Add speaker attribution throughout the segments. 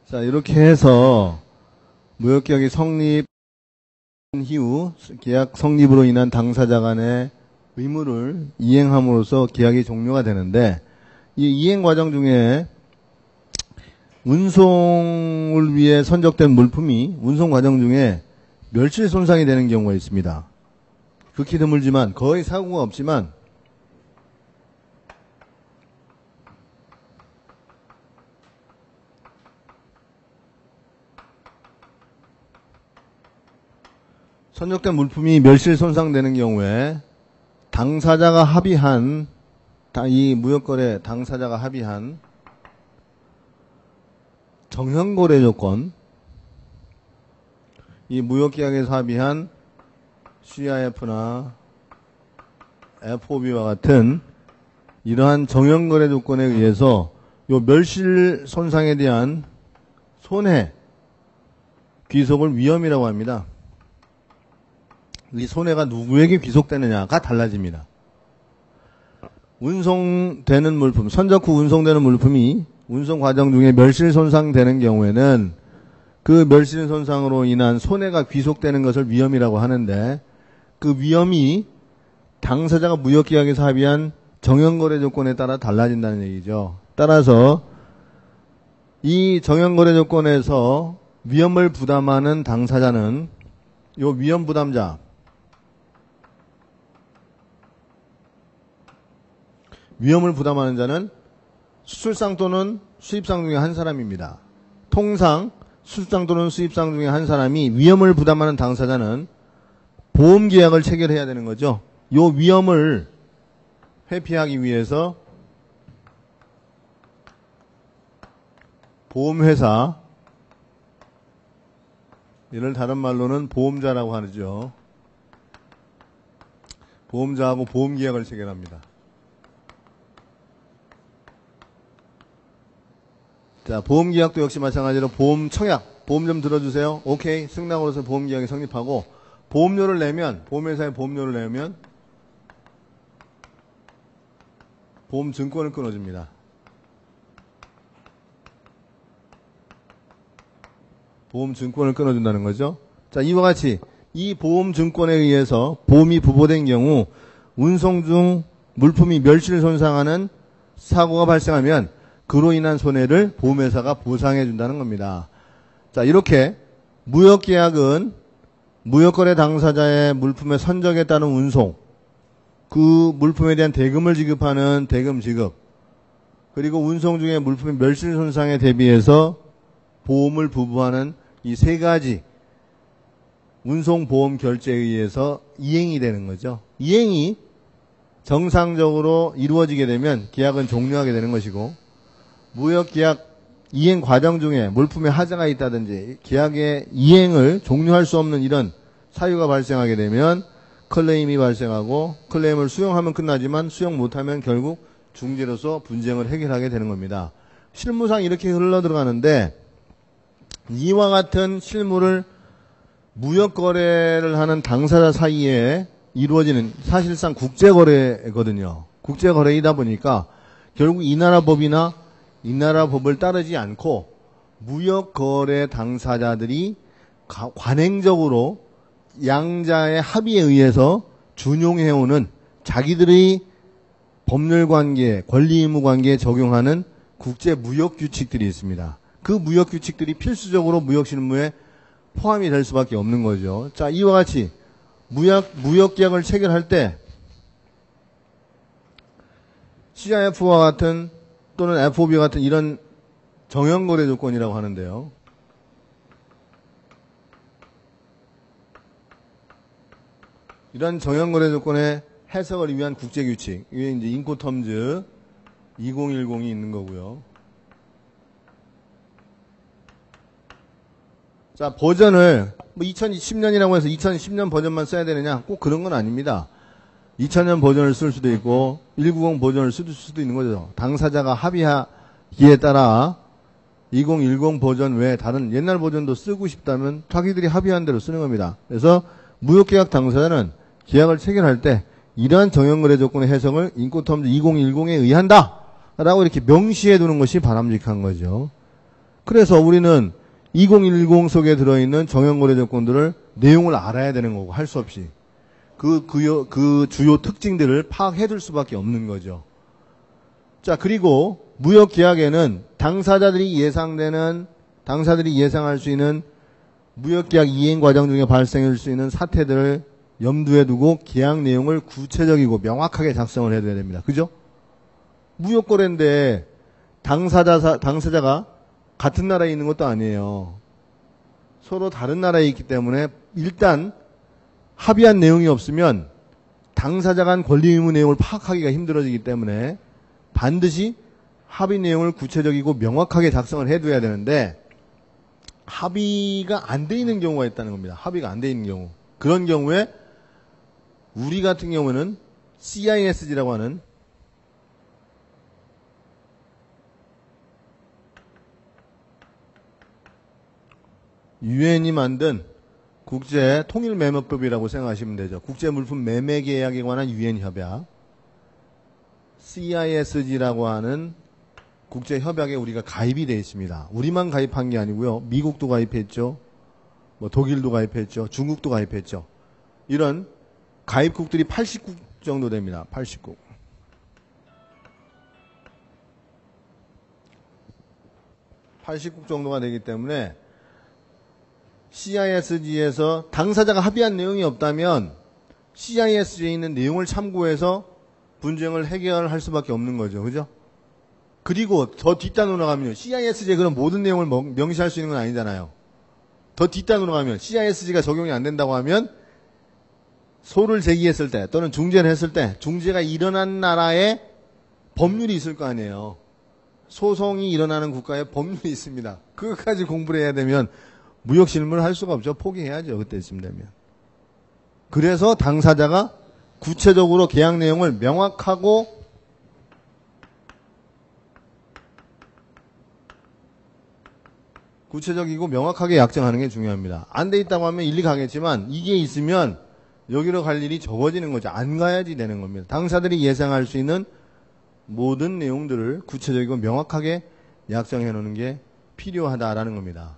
Speaker 1: 자, 이렇게 해서 무역계약이 성립 이후 계약 성립으로 인한 당사자 간의 의무를 이행함으로써 계약이 종료가 되는데, 이 이행 과정 중에 운송을 위해 선적된 물품이 운송 과정 중에 멸실 손상이 되는 경우가 있습니다. 극히 드물지만 거의 사고가 없지만 선적된 물품이 멸실 손상되는 경우에 당사자가 합의한, 이 무역거래 당사자가 합의한 정형거래 조건, 이 무역계약에서 합의한 CIF나 FOB와 같은 이러한 정형거래 조건에 의해서 요 멸실 손상에 대한 손해 귀속을 위험이라고 합니다. 이 손해가 누구에게 귀속되느냐가 달라집니다. 운송되는 물품, 선적 후 운송되는 물품이 운송 과정 중에 멸실 손상되는 경우에는 그 멸실 손상으로 인한 손해가 귀속되는 것을 위험이라고 하는데, 그 위험이 당사자가 무역계약에서 합의한 정형거래 조건에 따라 달라진다는 얘기죠. 따라서 이 정형거래 조건에서 위험을 부담하는 당사자는 요 위험 부담자, 위험을 부담하는 자는 수출상 또는 수입상 중에 한 사람입니다. 통상 수출상 또는 수입상 중에 한 사람이 위험을 부담하는 당사자는 보험계약을 체결해야 되는 거죠. 이 위험을 회피하기 위해서 보험회사, 이를 다른 말로는 보험자라고 하죠. 보험자하고 보험계약을 체결합니다. 자, 보험계약도 역시 마찬가지로 보험 청약, 보험 좀 들어주세요. 오케이, 승낙으로서 보험계약이 성립하고, 보험료를 내면, 보험회사에 보험료를 내면 보험증권을 끊어줍니다. 보험증권을 끊어준다는 거죠. 자, 이와 같이 이 보험증권에 의해서 보험이 부보된 경우 운송 중 물품이 멸실 손상하는 사고가 발생하면 그로 인한 손해를 보험회사가 보상해 준다는 겁니다. 자, 이렇게 무역계약은 무역거래 당사자의 물품의 선적에 따른 운송, 그 물품에 대한 대금을 지급하는 대금 지급, 그리고 운송 중에 물품의 멸실 손상에 대비해서 보험을 부부하는 이 세 가지 운송보험 결제에 의해서 이행이 되는 거죠. 이행이 정상적으로 이루어지게 되면 계약은 종료하게 되는 것이고, 무역계약 이행 과정 중에 물품에 하자가 있다든지 계약의 이행을 종료할 수 없는 이런 사유가 발생하게 되면 클레임이 발생하고, 클레임을 수용하면 끝나지만 수용 못하면 결국 중재로서 분쟁을 해결하게 되는 겁니다. 실무상 이렇게 흘러들어가는데, 이와 같은 실무를 무역거래를 하는 당사자 사이에 이루어지는 사실상 국제거래거든요. 국제거래이다 보니까 결국 이 나라 법이나 이 나라 법을 따르지 않고 무역거래 당사자들이 관행적으로 양자의 합의에 의해서 준용해오는 자기들의 법률관계, 권리의무관계에 적용하는 국제무역규칙들이 있습니다. 그 무역규칙들이 필수적으로 무역실무에 포함이 될 수밖에 없는 거죠. 자, 이와 같이 무역계약을 체결할 때 CIF와 같은 또는 FOB 같은 이런 정형거래 조건이라고 하는데요. 이런 정형거래 조건의 해석을 위한 국제규칙, 이게 이제 인코텀즈 2010이 있는 거고요. 자, 버전을 뭐 2010년이라고 해서 2010년 버전만 써야 되느냐? 꼭 그런 건 아닙니다. 2000년 버전을 쓸 수도 있고 190 버전을 쓸 수도 있는 거죠. 당사자가 합의하기에 따라 2010 버전 외에 다른 옛날 버전도 쓰고 싶다면 자기들이 합의한 대로 쓰는 겁니다. 그래서 무역계약 당사자는 계약을 체결할 때 이러한 정형거래 조건의 해석을 인코텀즈 2010에 의한다 라고 이렇게 명시해 두는 것이 바람직한 거죠. 그래서 우리는 2010 속에 들어있는 정형거래 조건들을 내용을 알아야 되는 거고, 할 수 없이. 그 주요 특징들을 파악해둘 수밖에 없는 거죠. 자, 그리고 무역계약에는 당사자들이 예상할 수 있는 무역계약 이행 과정 중에 발생할 수 있는 사태들을 염두에 두고 계약 내용을 구체적이고 명확하게 작성을 해둬야 됩니다. 그죠? 무역거래인데 당사자가 같은 나라에 있는 것도 아니에요. 서로 다른 나라에 있기 때문에 일단 합의한 내용이 없으면 당사자 간 권리 의무 내용을 파악하기가 힘들어지기 때문에 반드시 합의 내용을 구체적이고 명확하게 작성을 해둬야 되는데 합의가 안 돼 있는 경우가 있다는 겁니다. 합의가 안 돼 있는 경우. 그런 경우에 우리 같은 경우는 CISG라고 하는 유엔이 만든 국제통일매매법이라고 생각하시면 되죠. 국제물품 매매 계약에 관한 유엔 협약. CISG라고 하는 국제협약에 우리가 가입이 되어 있습니다. 우리만 가입한 게 아니고요. 미국도 가입했죠. 독일도 가입했죠. 중국도 가입했죠. 이런 가입국들이 80국 정도 됩니다. 80국. 80국 정도가 되기 때문에 CISG에서 당사자가 합의한 내용이 없다면 CISG에 있는 내용을 참고해서 분쟁을 해결할 수밖에 없는 거죠. 그죠? 그리고 더 뒷단으로 가면요. CISG에 그런 모든 내용을 명시할 수 있는 건 아니잖아요. 더 뒷단으로 가면 CISG가 적용이 안 된다고 하면 소를 제기했을 때 또는 중재를 했을 때 중재가 일어난 나라에 법률이 있을 거 아니에요. 소송이 일어나는 국가에 법률이 있습니다. 그것까지 공부를 해야 되면 무역 실무를 할 수가 없죠. 포기해야죠. 그때쯤 되면. 그래서 당사자가 구체적으로 계약 내용을 명확하고 구체적이고 명확하게 약정하는 게 중요합니다. 안 돼 있다고 하면 일리 가겠지만 이게 있으면 여기로 갈 일이 적어지는 거죠. 안 가야지 되는 겁니다. 당사들이 예상할 수 있는 모든 내용들을 구체적이고 명확하게 약정해 놓는 게 필요하다라는 겁니다.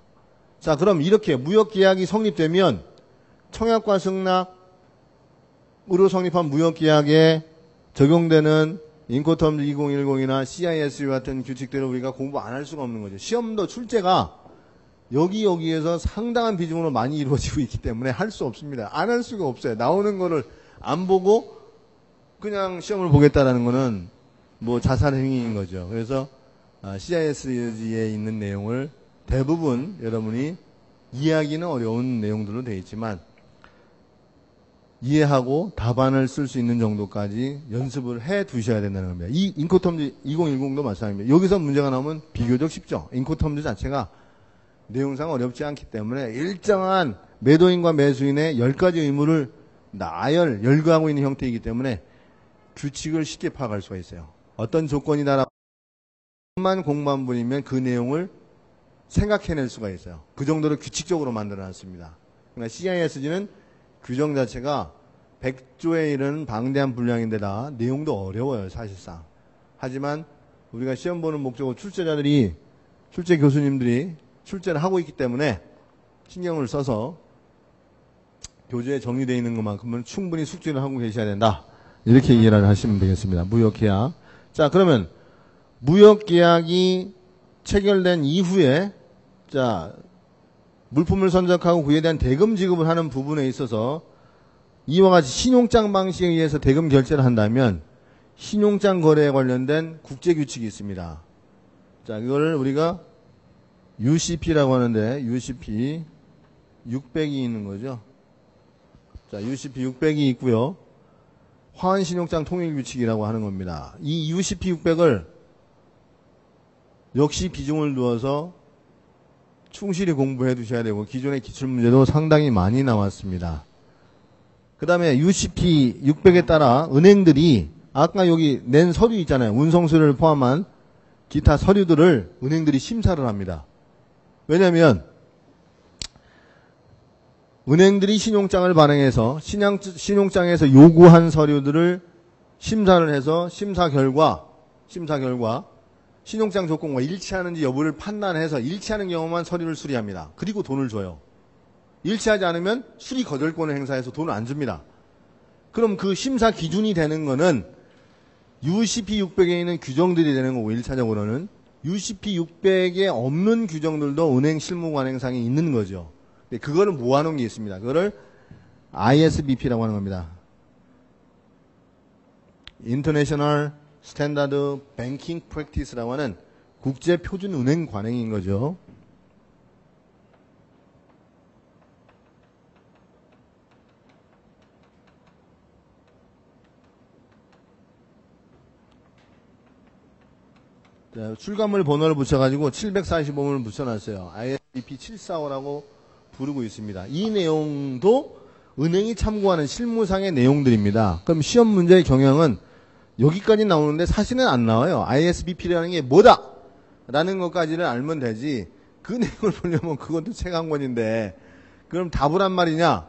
Speaker 1: 자, 그럼 이렇게 무역계약이 성립되면 청약과 승낙으로 성립한 무역계약에 적용되는 인코텀즈 2010이나 CISG 같은 규칙들을 우리가 공부 안 할 수가 없는 거죠. 시험도 출제가 여기에서 상당한 비중으로 많이 이루어지고 있기 때문에 할 수 없습니다. 안 할 수가 없어요. 나오는 거를 안 보고 그냥 시험을 보겠다라는 거는 자살행위인 거죠. 그래서 CISG에 있는 내용을 대부분 여러분이 이해하기는 어려운 내용들로 되어 있지만 이해하고 답안을 쓸 수 있는 정도까지 연습을 해 두셔야 된다는 겁니다. 이 인코텀즈 2010도 마찬가지입니다. 여기서 문제가 나오면 비교적 쉽죠. 인코텀즈 자체가 내용상 어렵지 않기 때문에 일정한 매도인과 매수인의 10가지 의무를 열거하고 있는 형태이기 때문에 규칙을 쉽게 파악할 수가 있어요. 어떤 조건이다라고 만 공부한 분이면 그 내용을 생각해낼 수가 있어요. 그 정도로 규칙적으로 만들어놨습니다. 그러니까 CISG는 규정 자체가 100조에 이르는 방대한 분량인데다 내용도 어려워요. 사실상. 하지만 우리가 시험 보는 목적으로 출제 교수님들이 출제를 하고 있기 때문에 신경을 써서 교재에 정리되어 있는 것만큼은 충분히 숙지를 하고 계셔야 된다. 이렇게 이해를 하시면 되겠습니다. 무역계약. 자, 그러면 무역계약이 체결된 이후에 물품을 선적하고 그에 대한 대금 지급을 하는 부분에 있어서 이와 같이 신용장 방식에 의해서 대금 결제를 한다면 신용장 거래에 관련된 국제규칙이 있습니다. 자, 이걸 우리가 UCP라고 하는데 UCP 600이 있는 거죠. 자, UCP 600이 있고요. 화환신용장 통일규칙이라고 하는 겁니다. 이 UCP 600을 역시 비중을 두어서 충실히 공부해 두셔야 되고 기존의 기출문제도 상당히 많이 나왔습니다. 그 다음에 UCP 600에 따라 은행들이 아까 여기 낸 서류 있잖아요. 운송서류를 포함한 기타 서류들을 은행들이 심사를 합니다. 왜냐하면 은행들이 신용장을 발행해서 신용장에서 요구한 서류들을 심사를 해서 심사 결과 신용장 조건과 일치하는지 여부를 판단해서 일치하는 경우만 서류를 수리합니다. 그리고 돈을 줘요. 일치하지 않으면 수리 거절권을 행사해서 돈을 안 줍니다. 그럼 그 심사 기준이 되는 거는 UCP 600에 있는 규정들이 되는 거고, 1차적으로는 UCP 600에 없는 규정들도 은행 실무 관행상에 있는 거죠. 그거를 모아놓은 게 있습니다. 그거를 ISBP라고 하는 겁니다. International Standard Banking Practice라고 하는 국제 표준 은행 관행인 거죠. 자, 출간물 번호를 붙여가지고 745번을 붙여놨어요. ISBP 745라고 부르고 있습니다. 이 내용도 은행이 참고하는 실무상의 내용들입니다. 그럼 시험 문제의 경향은 여기까지 나오는데 사실은 안 나와요. ISBP라는 게 뭐다! 라는 것까지는 알면 되지. 그 내용을 보려면 그것도 책 한 권인데, 그럼 답을 한 말이냐?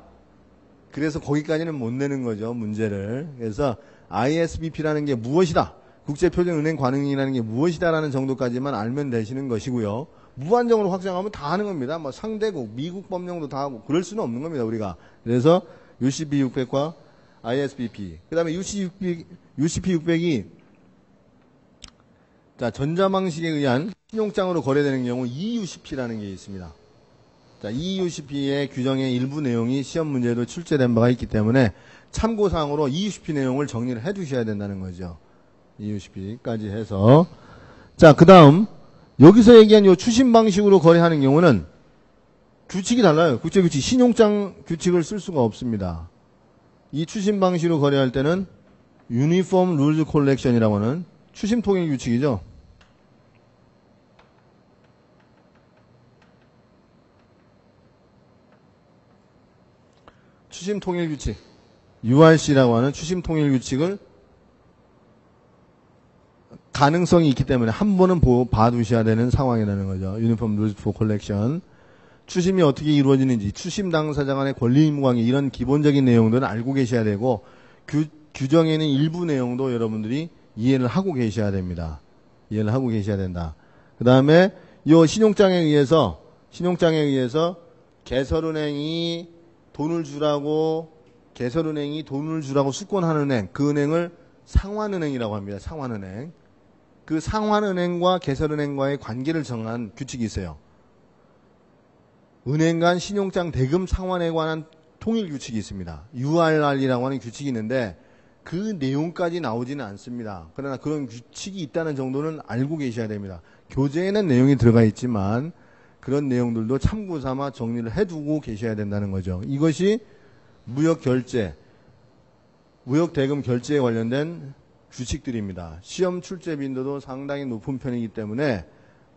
Speaker 1: 그래서 거기까지는 못 내는 거죠, 문제를. 그래서 ISBP라는 게 무엇이다? 국제표준은행 관행이라는 게 무엇이다라는 정도까지만 알면 되시는 것이고요. 무한정으로 확장하면 다 하는 겁니다. 뭐 상대국, 미국 법령도 다 하고 그럴 수는 없는 겁니다, 우리가. 그래서 UCP 600과 ISBP. 그 다음에 UCP 600이 자, 전자방식에 의한 신용장으로 거래되는 경우 EUCP라는 게 있습니다. 자, EUCP의 규정의 일부 내용이 시험 문제도 출제된 바가 있기 때문에 참고사항으로 EUCP 내용을 정리를 해 두셔야 된다는 거죠. EUCP까지 해서. 자, 그 다음 여기서 얘기한 요 추심 방식으로 거래하는 경우는 규칙이 달라요. 국제규칙, 신용장 규칙을 쓸 수가 없습니다. 이 추심 방식으로 거래할 때는 Uniform Rules Collection이라고 하는 추심 통일 규칙이죠. 추심 통일 규칙, URC라고 하는 추심 통일 규칙을 가능성이 있기 때문에 한 번은 봐두셔야 되는 상황이라는 거죠. Uniform Rules for Collection. 추심이 어떻게 이루어지는지, 추심 당사자 간의 권리 의무 관계, 이런 기본적인 내용들은 알고 계셔야 되고, 규정에는 일부 내용도 여러분들이 이해를 하고 계셔야 됩니다. 이해를 하고 계셔야 된다. 그 다음에 이 신용장에 의해서 개설은행이 돈을 주라고 수권하는 은행, 그 은행을 상환은행이라고 합니다. 상환은행. 그 상환은행과 개설은행과의 관계를 정한 규칙이 있어요. 은행 간 신용장 대금 상환에 관한 통일 규칙이 있습니다. URR이라고 하는 규칙이 있는데 그 내용까지 나오지는 않습니다. 그러나 그런 규칙이 있다는 정도는 알고 계셔야 됩니다. 교재에는 내용이 들어가 있지만 그런 내용들도 참고 삼아 정리를 해두고 계셔야 된다는 거죠. 이것이 무역결제, 무역대금 결제에 관련된 규칙들입니다. 시험 출제 빈도도 상당히 높은 편이기 때문에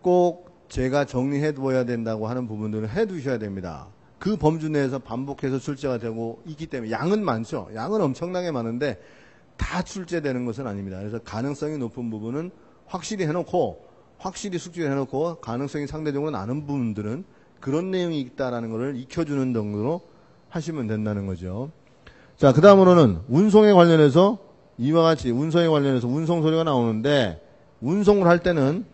Speaker 1: 꼭 제가 정리해 두어야 된다고 하는 부분들을 해 두셔야 됩니다. 그 범주 내에서 반복해서 출제가 되고 있기 때문에 양은 많죠. 양은 엄청나게 많은데 다 출제되는 것은 아닙니다. 그래서 가능성이 높은 부분은 확실히 해놓고, 확실히 숙지를 해놓고, 가능성이 상대적으로 낮은 부분들은 그런 내용이 있다라는 것을 익혀주는 정도로 하시면 된다는 거죠. 자, 그 다음으로는 운송에 관련해서 이와 같이 운송에 관련해서 운송 소리가 나오는데, 운송을 할 때는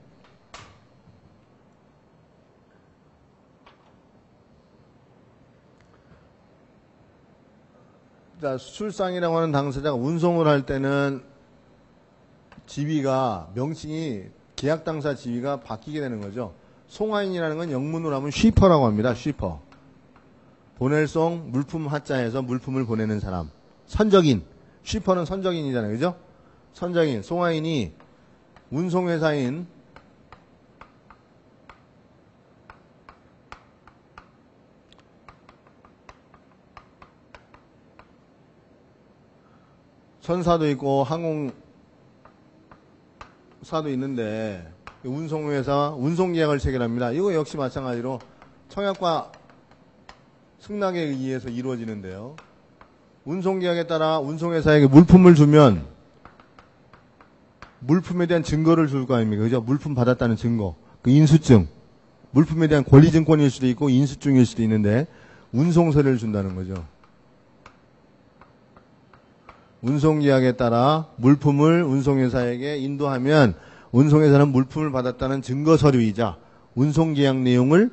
Speaker 1: 자, 수출상이라고 하는 당사자가 운송을 할 때는 지위가, 명칭이 계약 당사 지위가 바뀌게 되는 거죠. 송화인이라는 건 영문으로 하면 쉬퍼라고 합니다. 쉬퍼. 보낼송, 물품 하자에서 물품을 보내는 사람. 선적인. 쉬퍼는 선적인이잖아요. 그죠? 선적인. 송화인이 운송회사인 선사도 있고 항공사도 있는데 운송회사 운송계약을 체결합니다. 이거 역시 마찬가지로 청약과 승낙에 의해서 이루어지는데요. 운송계약에 따라 운송회사에게 물품을 주면 물품에 대한 증거를 줄 거 아닙니까? 그죠? 물품 받았다는 증거. 그 인수증. 물품에 대한 권리증권일 수도 있고 인수증일 수도 있는데 운송서를 준다는 거죠. 운송계약에 따라 물품을 운송회사에게 인도하면 운송에서는 물품을 받았다는 증거 서류이자 운송 계약 내용을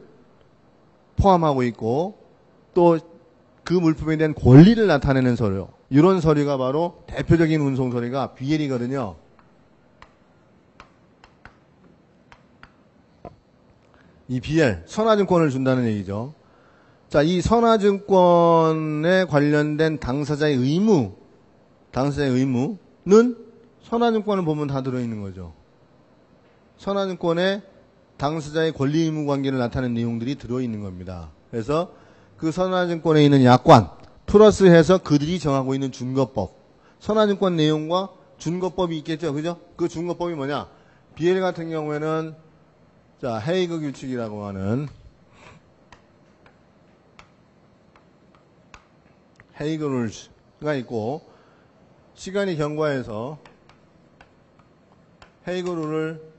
Speaker 1: 포함하고 있고 또 그 물품에 대한 권리를 나타내는 서류. 이런 서류가 바로 대표적인 운송 서류가 BL이거든요. 이 BL, 선화증권을 준다는 얘기죠. 자, 이 선화증권에 관련된 당사자의 의무는 선화증권을 보면 다 들어있는 거죠. 선화증권에 당사자의 권리 의무 관계를 나타내는 내용들이 들어있는 겁니다. 그래서 그 선화증권에 있는 약관 플러스해서 그들이 정하고 있는 준거법, 선화증권 내용과 준거법이 있겠죠, 그죠? 그 준거법이 뭐냐? BL 같은 경우에는 자, 헤이그 규칙이라고 하는 헤이그 룰스가 있고 시간이 경과해서 헤이그 룰을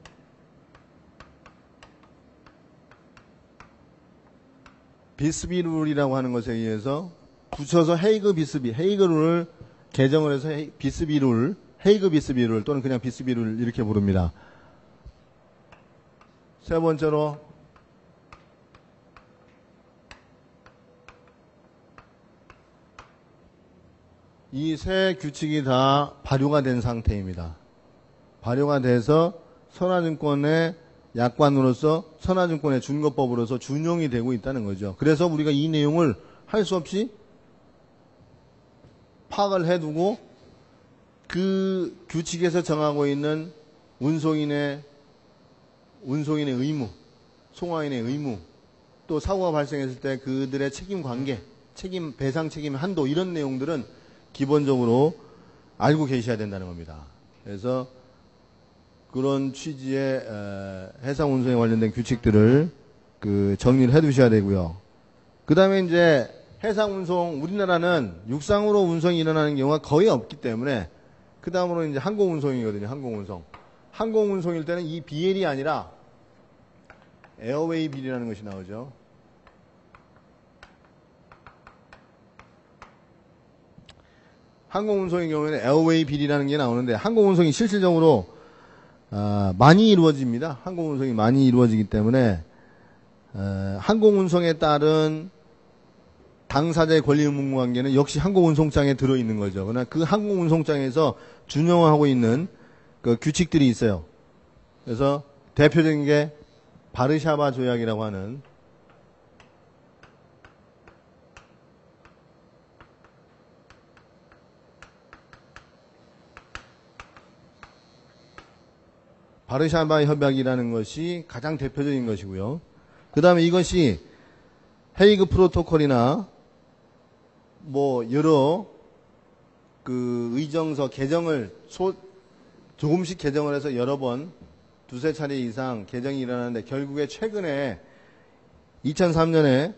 Speaker 1: 비스비 룰이라고 하는 것에 의해서 붙여서 헤이그 룰을 개정을 해서 헤이그 비스비 룰 또는 그냥 비스비 룰 이렇게 부릅니다. 세 번째로 이 세 규칙이 다 발효가 된 상태입니다. 발효가 돼서 선화증권의 약관으로서 선화증권의 준거법으로서 준용이 되고 있다는 거죠. 그래서 우리가 이 내용을 할 수 없이 파악을 해두고 그 규칙에서 정하고 있는 운송인의 의무, 송화인의 의무, 또 사고가 발생했을 때 그들의 책임 관계, 배상 책임 한도 이런 내용들은 기본적으로 알고 계셔야 된다는 겁니다. 그래서 그런 취지의 해상 운송에 관련된 규칙들을 정리를 해 두셔야 되고요. 그 다음에 이제 해상 운송, 우리나라는 육상으로 운송이 일어나는 경우가 거의 없기 때문에 그 다음으로 이제 항공 운송이거든요. 항공 운송. 항공 운송일 때는 이 BL이 아니라 에어웨이 빌이라는 것이 나오죠. 항공 운송의 경우에는 에어웨이 빌이라는 게 나오는데 항공 운송이 실질적으로 많이 이루어집니다. 항공 운송이 많이 이루어지기 때문에 항공 운송에 따른 당사자의 권리 의무 관계는 역시 항공 운송장에 들어있는 거죠. 그러나 그 항공 운송장에서 준용하고 있는 그 규칙들이 있어요. 그래서 대표적인 게 바르샤바 조약이라고 하는 바르샤바 협약이라는 것이 가장 대표적인 것이고요. 그 다음에 이것이 헤이그 프로토콜이나 뭐 여러 그 의정서 개정을 조금씩 개정을 해서 여러 번 두세 차례 이상 개정이 일어나는데 결국에 최근에 2003년에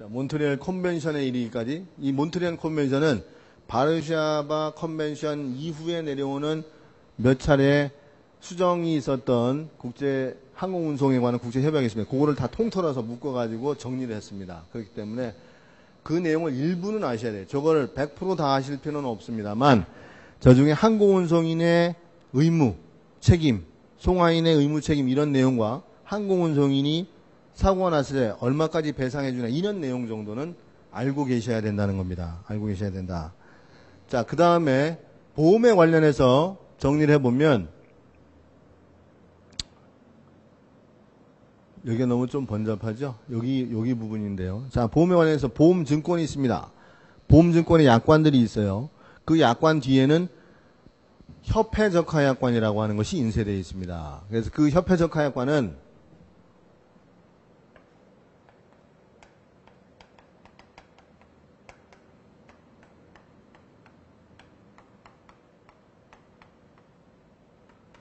Speaker 1: 몬트리올 컨벤션에 이르기까지 이 몬트리올 컨벤션은 바르샤바 컨벤션 이후에 내려오는 몇 차례 수정이 있었던 국제 항공운송에 관한 국제협약이 있습니다. 그거를 다 통틀어서 묶어가지고 정리를 했습니다. 그렇기 때문에 그 내용을 일부는 아셔야 돼요. 저걸 100% 다 아실 필요는 없습니다만 저 중에 항공운송인의 의무, 책임, 송화인의 의무, 책임 이런 내용과 항공운송인이 사고가 났을 때 얼마까지 배상해주나 이런 내용 정도는 알고 계셔야 된다는 겁니다. 알고 계셔야 된다. 자, 그 다음에 보험에 관련해서 정리를 해보면 여기가 너무 좀 번잡하죠? 여기 부분인데요. 자, 보험에 관련해서 보험증권이 있습니다. 보험증권의 약관들이 있어요. 그 약관 뒤에는 협회적하약관이라고 하는 것이 인쇄되어 있습니다. 그래서 그 협회적하약관은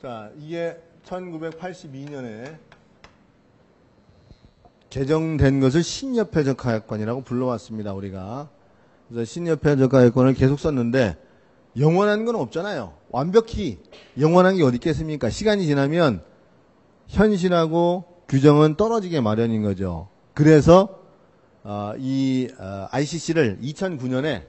Speaker 1: 자, 이게 1982년에 개정된 것을 신협회적하약관이라고 불러왔습니다, 우리가. 그래서 신협회적하약관을 계속 썼는데, 영원한 건 없잖아요. 완벽히 영원한 게 어디 있겠습니까? 시간이 지나면 현실하고 규정은 떨어지게 마련인 거죠. 그래서 ICC를 2009년에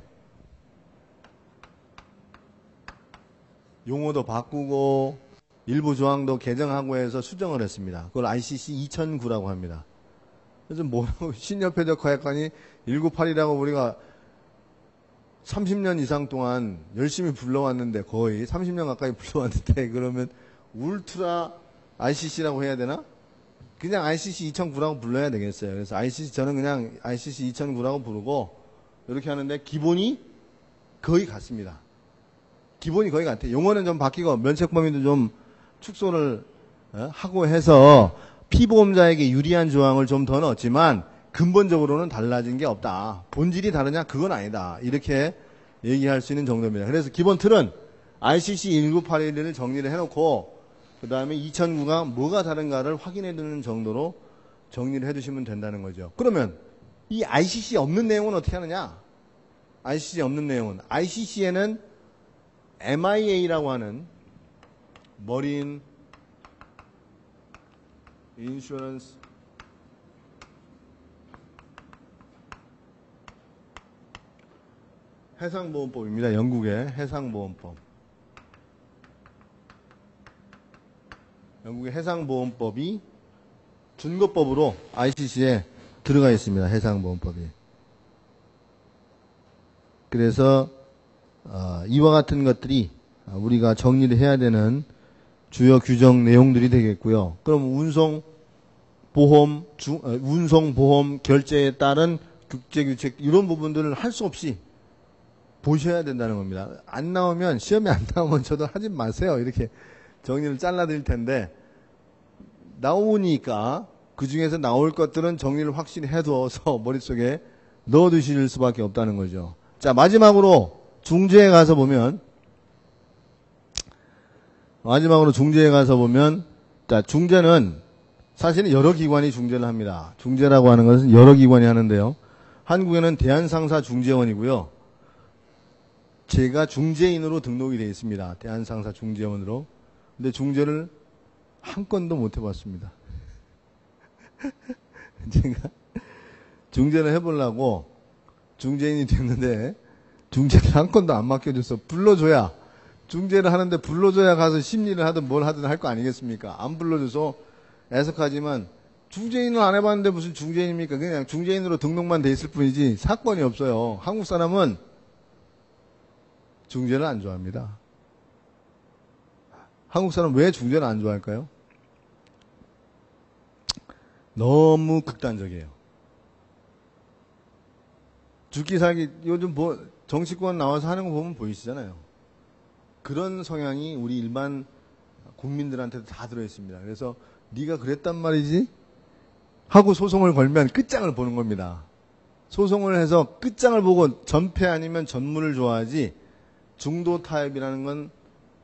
Speaker 1: 용어도 바꾸고 일부 조항도 개정하고 해서 수정을 했습니다. 그걸 ICC 2009라고 합니다. 그래서 신협회적 과약관이 198이라고 우리가 30년 이상 동안 열심히 불러왔는데, 거의 30년 가까이 불러왔는데, 그러면 울트라 ICC라고 해야 되나? 그냥 ICC 2009라고 불러야 되겠어요. 그래서 저는 그냥 ICC 2009라고 부르고 이렇게 하는데 기본이 거의 같습니다. 기본이 거의 같아요. 용어는 좀 바뀌고 면책 범위도 좀 축소를 하고 해서 피보험자에게 유리한 조항을 좀 더 넣었지만 근본적으로는 달라진 게 없다. 본질이 다르냐? 그건 아니다. 이렇게 얘기할 수 있는 정도입니다. 그래서 기본 틀은 ICC 1981을 정리를 해놓고 그 다음에 2009가 뭐가 다른가를 확인해 두는 정도로 정리를 해두시면 된다는 거죠. 그러면 이 ICC 없는 내용은 어떻게 하느냐? ICC 없는 내용은 ICC에는 MIA라고 하는 머린 인슈런스 해상보험법입니다. 영국의 해상보험법. 영국의 해상보험법이 준거법으로 ICC에 들어가 있습니다. 해상보험법이. 그래서 이와 같은 것들이 우리가 정리를 해야 되는 주요 규정 내용들이 되겠고요. 그럼 운송보험, 운송보험 결제에 따른 국제규칙 이런 부분들을 할 수 없이 보셔야 된다는 겁니다. 안 나오면, 시험에 안 나오면 저도 하지 마세요. 이렇게 정리를 잘라드릴 텐데, 나오니까 그 중에서 나올 것들은 정리를 확실히 해두어서 머릿속에 넣어두실 수밖에 없다는 거죠. 자, 마지막으로 중재에 가서 보면, 자, 중재는 사실은 여러 기관이 중재를 합니다. 중재라고 하는 것은 여러 기관이 하는데요. 한국에는 대한상사중재원이고요. 제가 중재인으로 등록이 되어 있습니다. 대한상사중재원으로. 근데 중재를 한 건도 못 해봤습니다. 제가 중재를 해보려고 중재인이 됐는데 중재를 한 건도 안 맡겨줘서 불러줘야, 중재를 하는데 불러줘야 가서 심리를 하든 뭘 하든 할 거 아니겠습니까? 안 불러줘서 애석하지만 중재인을 안 해봤는데 무슨 중재인입니까? 그냥 중재인으로 등록만 돼 있을 뿐이지 사건이 없어요. 한국 사람은 중재를 안 좋아합니다. 한국 사람 왜 중재를 안 좋아할까요? 너무 극단적이에요. 죽기 살기, 요즘 정치권 나와서 하는 거 보면 보이시잖아요. 그런 성향이 우리 일반 국민들한테도 다 들어있습니다. 그래서 네가 그랬단 말이지? 하고 소송을 걸면 끝장을 보는 겁니다. 소송을 해서 끝장을 보고 전패 아니면 전무를 좋아하지, 중도 타협이라는 건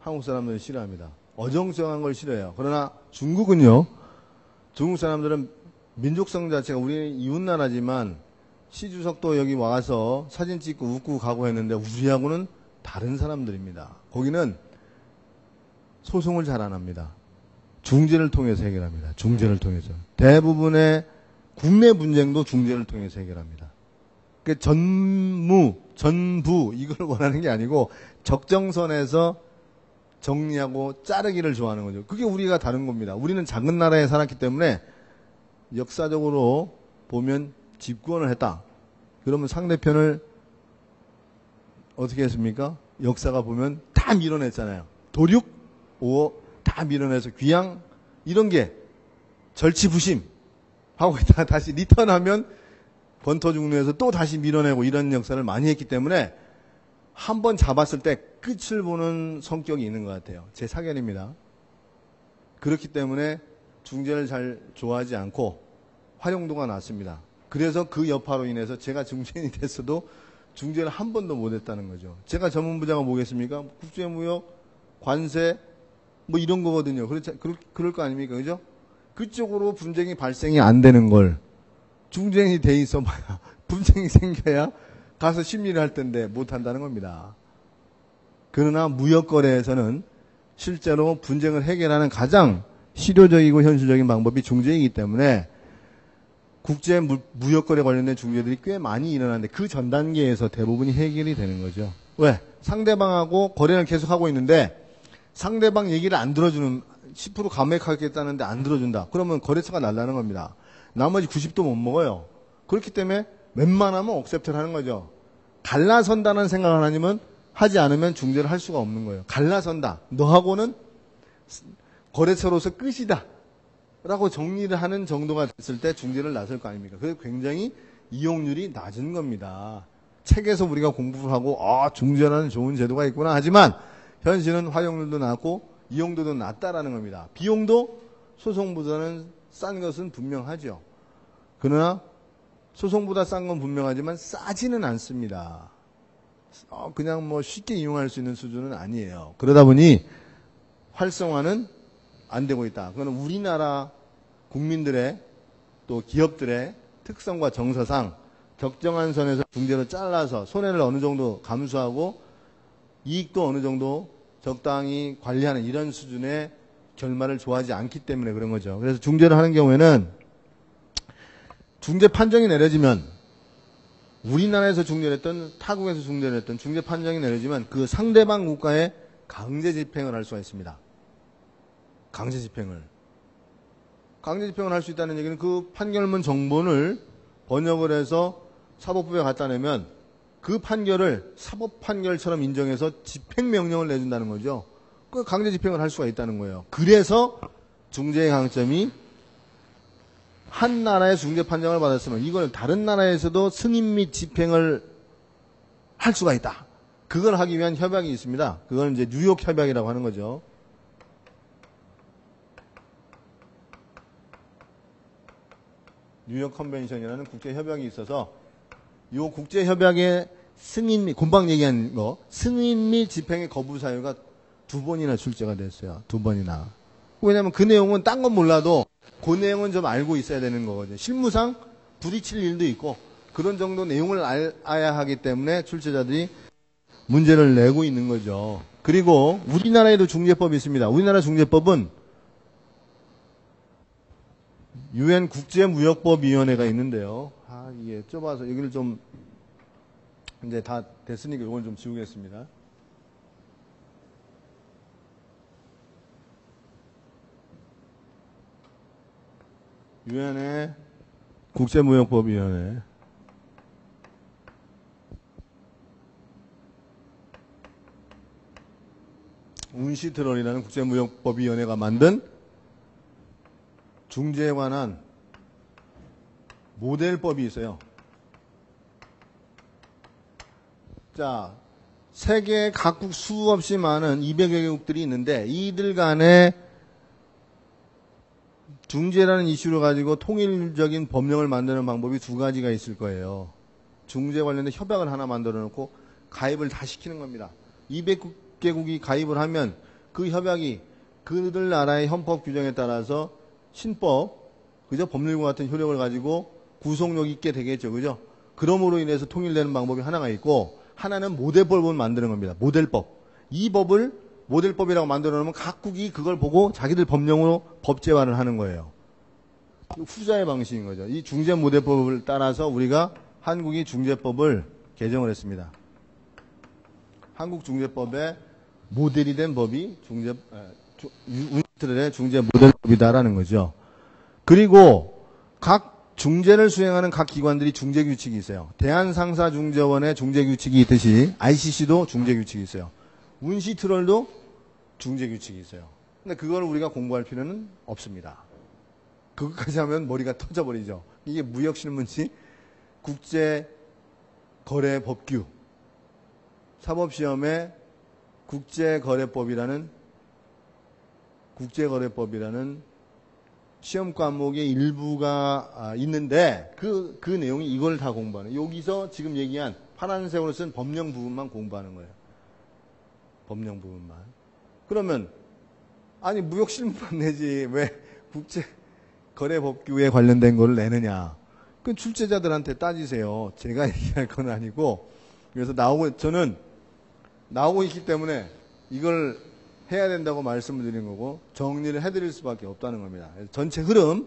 Speaker 1: 한국 사람들은 싫어합니다. 어정쩡한 걸 싫어해요. 그러나 중국은요, 중국 사람들은 민족성 자체가 우리는 이웃나라지만 시주석도 여기 와서 사진 찍고 웃고 가고 했는데 우리하고는 다른 사람들입니다. 거기는 소송을 잘 안 합니다. 중재를 통해서 해결합니다. 중재를 통해서. 대부분의 국내 분쟁도 중재를 통해서 해결합니다. 그러니까 전부 이걸 원하는 게 아니고 적정선에서 정리하고 자르기를 좋아하는 거죠. 그게 우리가 다른 겁니다. 우리는 작은 나라에 살았기 때문에 역사적으로 보면 집권을 했다. 그러면 상대편을 어떻게 했습니까? 역사가 보면 다 밀어냈잖아요. 도륙, 오어 다 밀어내서 귀양, 이런 게 절치부심 하고 있다가 다시 리턴하면 번터중루에서 또 다시 밀어내고 이런 역사를 많이 했기 때문에 한 번 잡았을 때 끝을 보는 성격이 있는 것 같아요. 제 사견입니다. 그렇기 때문에 중재를 잘 좋아하지 않고 활용도가 낮습니다. 그래서 그 여파로 인해서 제가 중재인이 됐어도 중재를 한 번도 못했다는 거죠. 제가 전문부장은 뭐겠습니까? 국제무역, 관세, 뭐 이런 거거든요. 그럴 거 아닙니까? 그죠? 그쪽으로 분쟁이 발생이 안 되는 걸 중재인이 돼 있어 봐야 분쟁이 생겨야 가서 심리를 할 텐데 못 한다는 겁니다. 그러나 무역거래에서는 실제로 분쟁을 해결하는 가장 실효적이고 현실적인 방법이 중재이기 때문에 국제 무역거래 관련된 중재들이 꽤 많이 일어나는데 그 전 단계에서 대부분이 해결이 되는 거죠. 왜? 상대방하고 거래를 계속하고 있는데 상대방 얘기를 안 들어주는 10% 감액하겠다는데 안 들어준다. 그러면 거래처가 날라는 겁니다. 나머지 90도 못 먹어요. 그렇기 때문에 웬만하면 억셉트를 하는 거죠. 갈라선다는 생각을 하지 않으면 중재를 할 수가 없는 거예요. 갈라선다. 너하고는 거래처로서 끝이다. 라고 정리를 하는 정도가 됐을 때 중재를 나설 거 아닙니까? 그래서 굉장히 이용률이 낮은 겁니다. 책에서 우리가 공부를 하고 중재라는 좋은 제도가 있구나 하지만 현실은 활용률도 낮고 이용도도 낮다라는 겁니다. 비용도 소송보다는 싼 것은 분명하죠. 그러나 소송보다 싼 건 분명하지만 싸지는 않습니다. 그냥 뭐 쉽게 이용할 수 있는 수준은 아니에요. 그러다 보니 활성화는 안 되고 있다. 그건 우리나라 국민들의 또 기업들의 특성과 정서상 적정한 선에서 중재로 잘라서 손해를 어느 정도 감수하고 이익도 어느 정도 적당히 관리하는 이런 수준의 결말을 좋아하지 않기 때문에 그런 거죠. 그래서 중재를 하는 경우에는 중재 판정이 내려지면 우리나라에서 중재를 했던 타국에서 중재를 했던 중재 판정이 내려지면 그 상대방 국가에 강제 집행을 할 수가 있습니다. 강제 집행을 할 수 있다는 얘기는 그 판결문 정본을 번역을 해서 사법부에 갖다 내면 그 판결을 사법 판결처럼 인정해서 집행명령을 내준다는 거죠. 그 강제 집행을 할 수가 있다는 거예요. 그래서 중재의 강점이 한 나라의 중재 판정을 받았으면 이걸 다른 나라에서도 승인 및 집행을 할 수가 있다. 그걸 하기 위한 협약이 있습니다. 그건 이제 뉴욕 협약이라고 하는 거죠. 뉴욕 컨벤션이라는 국제 협약이 있어서 이 국제 협약의 승인 및 곰방 얘기한 거 승인 및 집행의 거부 사유가 2번이나 출제가 됐어요. 2번이나. 왜냐하면 그 내용은 딴 건 몰라도 그 내용은 좀 알고 있어야 되는 거거든요. 실무상 부딪힐 일도 있고 그런 정도 내용을 알아야 하기 때문에 출제자들이 문제를 내고 있는 거죠. 그리고 우리나라에도 중재법이 있습니다. 우리나라 중재법은 UN 국제무역법위원회가 있는데요. 이게 좁아서 여기를 좀 이제 다 됐으니까 이걸 좀 지우겠습니다. 유엔의 국제무역법위원회. 운시트럴이라는 국제무역법위원회가 만든 중재에 관한 모델법이 있어요. 자, 세계 각국 수없이 많은 200여 개국들이 있는데 이들 간에 중재라는 이슈를 가지고 통일적인 법령을 만드는 방법이 2가지가 있을 거예요. 중재 관련된 협약을 하나 만들어 놓고 가입을 다 시키는 겁니다. 200개국이 가입을 하면 그 협약이 그들 나라의 헌법 규정에 따라서 신법, 그죠? 법률과 같은 효력을 가지고 구속력 있게 되겠죠. 그죠? 그럼으로 인해서 통일되는 방법이 하나가 있고 하나는 모델법을 만드는 겁니다. 모델법. 이 법을 모델법이라고 만들어 놓으면 각국이 그걸 보고 자기들 법령으로 법제화를 하는 거예요. 후자의 방식인 거죠. 이 중재 모델법을 따라서 우리가 한국이 중재법을 개정을 했습니다. 한국 중재법의 모델이 된 법이 운시트럴의 중재 모델법이다라는 거죠. 그리고 각 중재를 수행하는 각 기관들이 중재 규칙이 있어요. 대한상사중재원의 중재 규칙이 있듯이 ICC도 중재 규칙이 있어요. 운시트럴도 중재 규칙이 있어요. 근데 그걸 우리가 공부할 필요는 없습니다. 그것까지 하면 머리가 터져버리죠. 이게 무역실문지, 국제거래법규, 사법시험에 국제거래법이라는 시험 과목의 일부가 있는데 그 내용이 이걸 다 공부하는. 여기서 지금 얘기한 파란색으로 쓴 법령 부분만 공부하는 거예요. 법령 부분만. 그러면 아니 무역실무만 내지 왜 국제거래법규에 관련된 걸 내느냐. 그 출제자들한테 따지세요. 제가 얘기할 건 아니고. 그래서 저는 나오고 있기 때문에 이걸 해야 된다고 말씀을 드린 거고 정리를 해드릴 수밖에 없다는 겁니다. 전체 흐름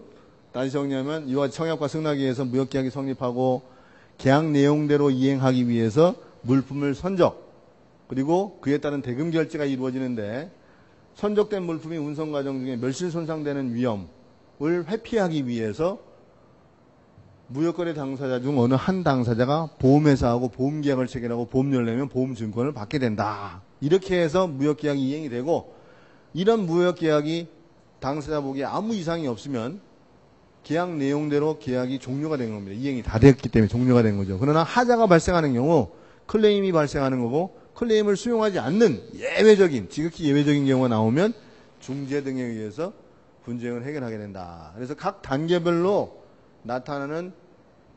Speaker 1: 다시 정리하면 이와 청약과 승낙에 의해서 무역계약이 성립하고 계약 내용대로 이행하기 위해서 물품을 선적 그리고 그에 따른 대금 결제가 이루어지는데 선적된 물품이 운송 과정 중에 멸실 손상되는 위험을 회피하기 위해서 무역거래 당사자 중 어느 한 당사자가 보험회사하고 보험계약을 체결하고 보험료를 내면 보험증권을 받게 된다. 이렇게 해서 무역계약이 이행이 되고 이런 무역계약이 당사자 보기에 아무 이상이 없으면 계약 내용대로 계약이 종료가 된 겁니다. 이행이 다 됐기 때문에 종료가 된 거죠. 그러나 하자가 발생하는 경우 클레임이 발생하는 거고 클레임을 수용하지 않는 예외적인 지극히 예외적인 경우가 나오면 중재 등에 의해서 분쟁을 해결하게 된다. 그래서 각 단계별로 나타나는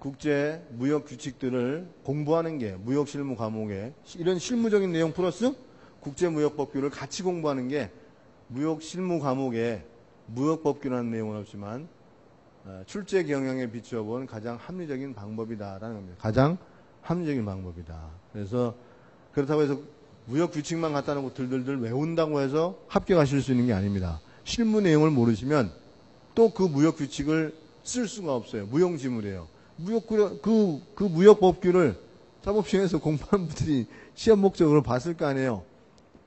Speaker 1: 국제 무역 규칙들을 공부하는 게 무역 실무 과목에 이런 실무적인 내용 플러스 국제 무역 법규를 같이 공부하는 게 무역 실무 과목에 무역 법규라는 내용은 없지만 출제 경영에 비추어 본 가장 합리적인 방법이다라는 겁니다. 가장 합리적인 방법이다. 그래서 그렇다고 해서 무역 규칙만 갖다 놓고 들들들 외운다고 해서 합격하실 수 있는 게 아닙니다. 실무 내용을 모르시면 또 그 무역 규칙을 쓸 수가 없어요. 무용지물이에요. 그 무역 법규를 사법시험에서 공부하는 분들이 시험 목적으로 봤을 거 아니에요.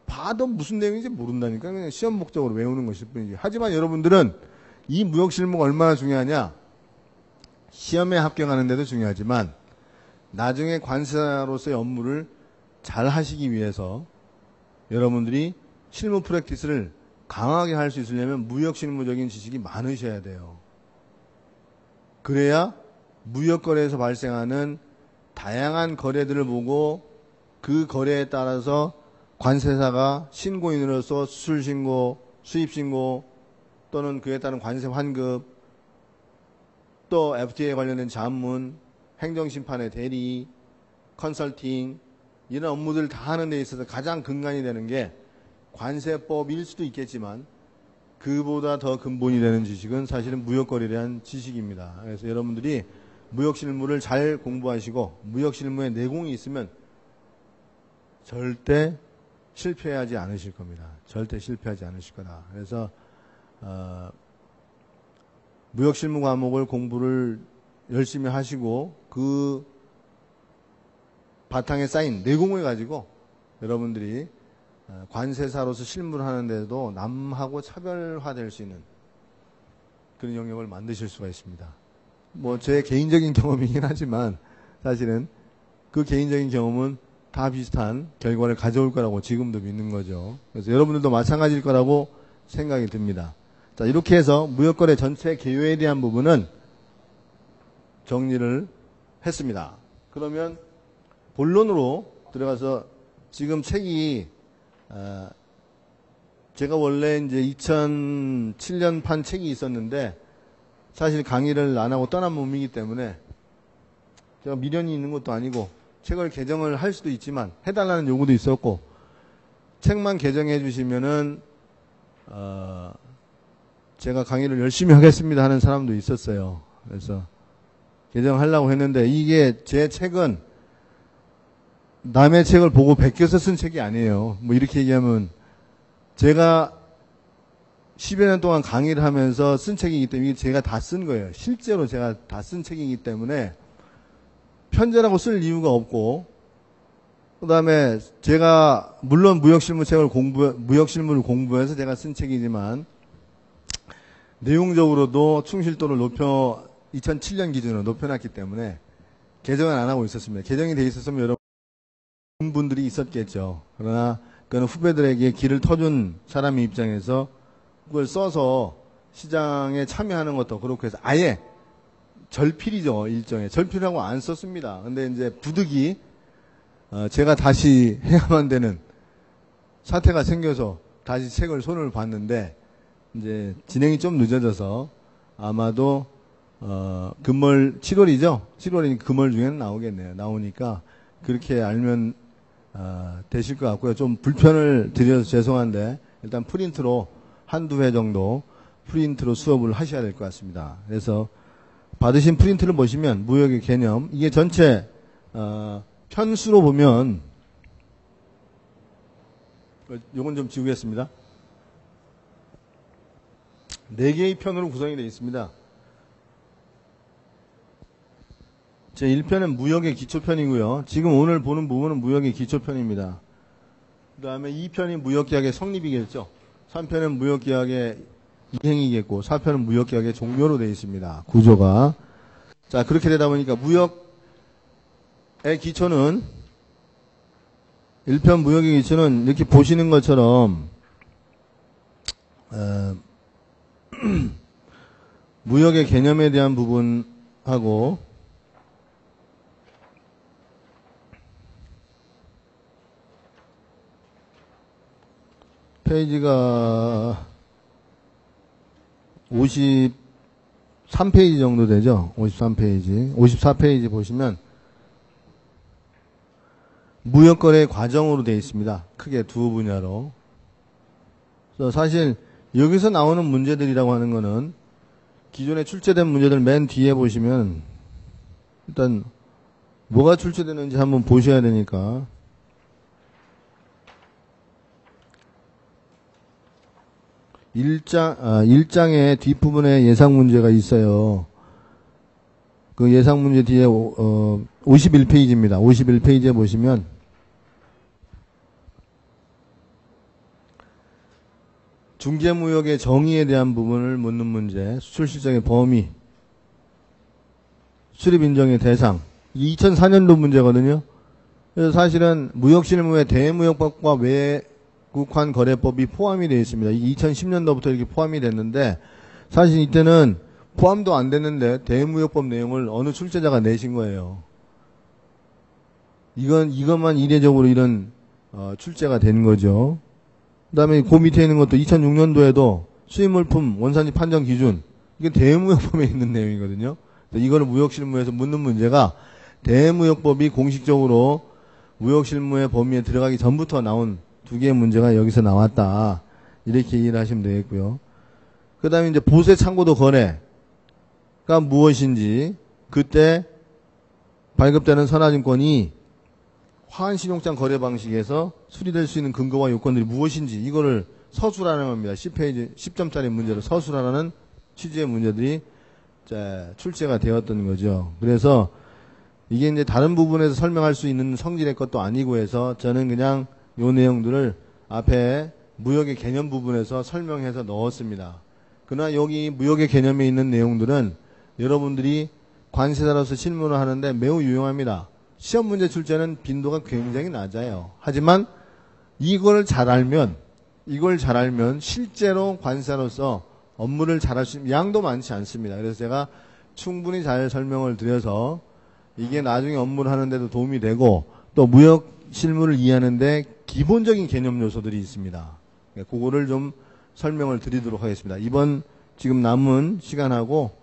Speaker 1: 봐도 무슨 내용인지 모른다니까 그냥 시험 목적으로 외우는 것일 뿐이지. 하지만 여러분들은 이 무역 실무가 얼마나 중요하냐? 시험에 합격하는 데도 중요하지만 나중에 관세사로서의 업무를 잘 하시기 위해서 여러분들이 실무 프랙티스를 강하게 할 수 있으려면 무역 실무적인 지식이 많으셔야 돼요. 그래야 무역거래에서 발생하는 다양한 거래들을 보고 그 거래에 따라서 관세사가 신고인으로서 수출신고, 수입신고 또는 그에 따른 관세 환급 또 FTA에 관련된 자문, 행정심판의 대리, 컨설팅 이런 업무들을 다 하는 데 있어서 가장 근간이 되는 게 관세법일 수도 있겠지만 그보다 더 근본이 되는 지식은 사실은 무역거래에 대한 지식입니다. 그래서 여러분들이 무역실무를 잘 공부하시고 무역실무에 내공이 있으면 절대 실패하지 않으실 겁니다. 절대 실패하지 않으실 거다. 그래서 무역실무 과목을 공부를 열심히 하시고 그 바탕에 쌓인 내공을 가지고 여러분들이 관세사로서 실무를 하는데도 남하고 차별화될 수 있는 그런 영역을 만드실 수가 있습니다. 뭐 제 개인적인 경험이긴 하지만 사실은 그 개인적인 경험은 다 비슷한 결과를 가져올 거라고 지금도 믿는 거죠. 그래서 여러분들도 마찬가지일 거라고 생각이 듭니다. 자, 이렇게 해서 무역거래 전체 개요에 대한 부분은 정리를 했습니다. 그러면 본론으로 들어가서 지금 책이 제가 원래 이제 2007년 판 책이 있었는데 사실 강의를 안 하고 떠난 몸이기 때문에 제가 미련이 있는 것도 아니고 책을 개정을 할 수도 있지만 해달라는 요구도 있었고 책만 개정해 주시면은 제가 강의를 열심히 하겠습니다 하는 사람도 있었어요. 그래서 개정하려고 했는데 이게 제 책은 남의 책을 보고 베껴서 쓴 책이 아니에요. 뭐 이렇게 얘기하면 제가 10여 년 동안 강의를 하면서 쓴 책이기 때문에 제가 다 쓴 거예요. 실제로 제가 다 쓴 책이기 때문에 편제라고 쓸 이유가 없고 그 다음에 제가 물론 무역실무를 공부해서 제가 쓴 책이지만 내용적으로도 충실도를 2007년 기준으로 높여놨기 때문에 개정은 안 하고 있었습니다. 개정이 돼 있었으면 여러분 분들이 있었겠죠. 그러나 그는 후배들에게 길을 터준 사람의 입장에서 그걸 써서 시장에 참여하는 것도 그렇고 해서 아예 절필이죠. 일종의 절필하고 안 썼습니다. 근데 이제 부득이 제가 다시 해야만 되는 사태가 생겨서 다시 책을 손을 봤는데 이제 진행이 좀 늦어져서 아마도 금월 7월이죠. 7월이니까 금월 중에는 나오겠네요. 나오니까 그렇게 알면 되실 것 같고요. 좀 불편을 드려서 죄송한데 일단 프린트로 한두 회 정도 프린트로 수업을 하셔야 될 것 같습니다. 그래서 받으신 프린트를 보시면 무역의 개념 이게 전체 편수로 보면 요건 좀 지우겠습니다. 4개의 편으로 구성이 되어 있습니다. 제1편은 무역의 기초편이고요. 지금 오늘 보는 부분은 무역의 기초편입니다. 그 다음에 2편이 무역계약의 성립이겠죠. 3편은 무역계약의 이행이겠고 4편은 무역계약의 종료로 되어 있습니다. 구조가. 자, 그렇게 되다 보니까 무역의 기초는 1편 무역의 기초는 이렇게 보시는 것처럼 무역의 개념에 대한 부분하고 페이지가 53페이지 정도 되죠. 53페이지. 54페이지 보시면 무역거래 과정으로 되어 있습니다. 크게 두 분야로. 그래서 사실 여기서 나오는 문제들이라고 하는 거는 기존에 출제된 문제들 맨 뒤에 보시면 일단 뭐가 출제되는지 한번 보셔야 되니까 일장의 뒷부분에 예상 문제가 있어요. 그 예상 문제 뒤에 51페이지입니다. 51페이지에 보시면 중개무역의 정의에 대한 부분을 묻는 문제, 수출실적의 범위, 수립인정의 대상, 2004년도 문제거든요. 그래서 사실은 무역실무의 대무역법과 외국환 거래법이 포함이 되어 있습니다. 이게 2010년도부터 이렇게 포함이 됐는데 사실 이때는 포함도 안 됐는데 대무역법 내용을 어느 출제자가 내신 거예요. 이것만 이례적으로 이런 출제가 된 거죠. 그 다음에 그 밑에 있는 것도 2006년도에도 수입물품 원산지 판정 기준, 이게 대무역법에 있는 내용이거든요. 이거는 무역실무에서 묻는 문제가 대무역법이 공식적으로 무역실무의 범위에 들어가기 전부터 나온 두 개의 문제가 여기서 나왔다. 이렇게 이해를 하시면 되겠고요. 그 다음에 이제 보세 창고도 거래가 무엇인지, 그때 발급되는 선화증권이 화환신용장 거래 방식에서 수리될 수 있는 근거와 요건들이 무엇인지, 이거를 서술하는 겁니다. 10페이지, 10점짜리 문제로 서술하라는 취지의 문제들이 출제가 되었던 거죠. 그래서 이게 이제 다른 부분에서 설명할 수 있는 성질의 것도 아니고 해서 저는 그냥 요 내용들을 앞에 무역의 개념 부분에서 설명해서 넣었습니다. 그러나 여기 무역의 개념에 있는 내용들은 여러분들이 관세사로서 실무를 하는데 매우 유용합니다. 시험 문제 출제는 빈도가 굉장히 낮아요. 하지만 이걸 잘 알면 실제로 관세사로서 업무를 잘할 수 있는 양도 많지 않습니다. 그래서 제가 충분히 잘 설명을 드려서 이게 나중에 업무를 하는데도 도움이 되고 또 무역 실무를 이해하는데 기본적인 개념 요소들이 있습니다. 그거를 좀 설명을 드리도록 하겠습니다. 이번 지금 남은 시간하고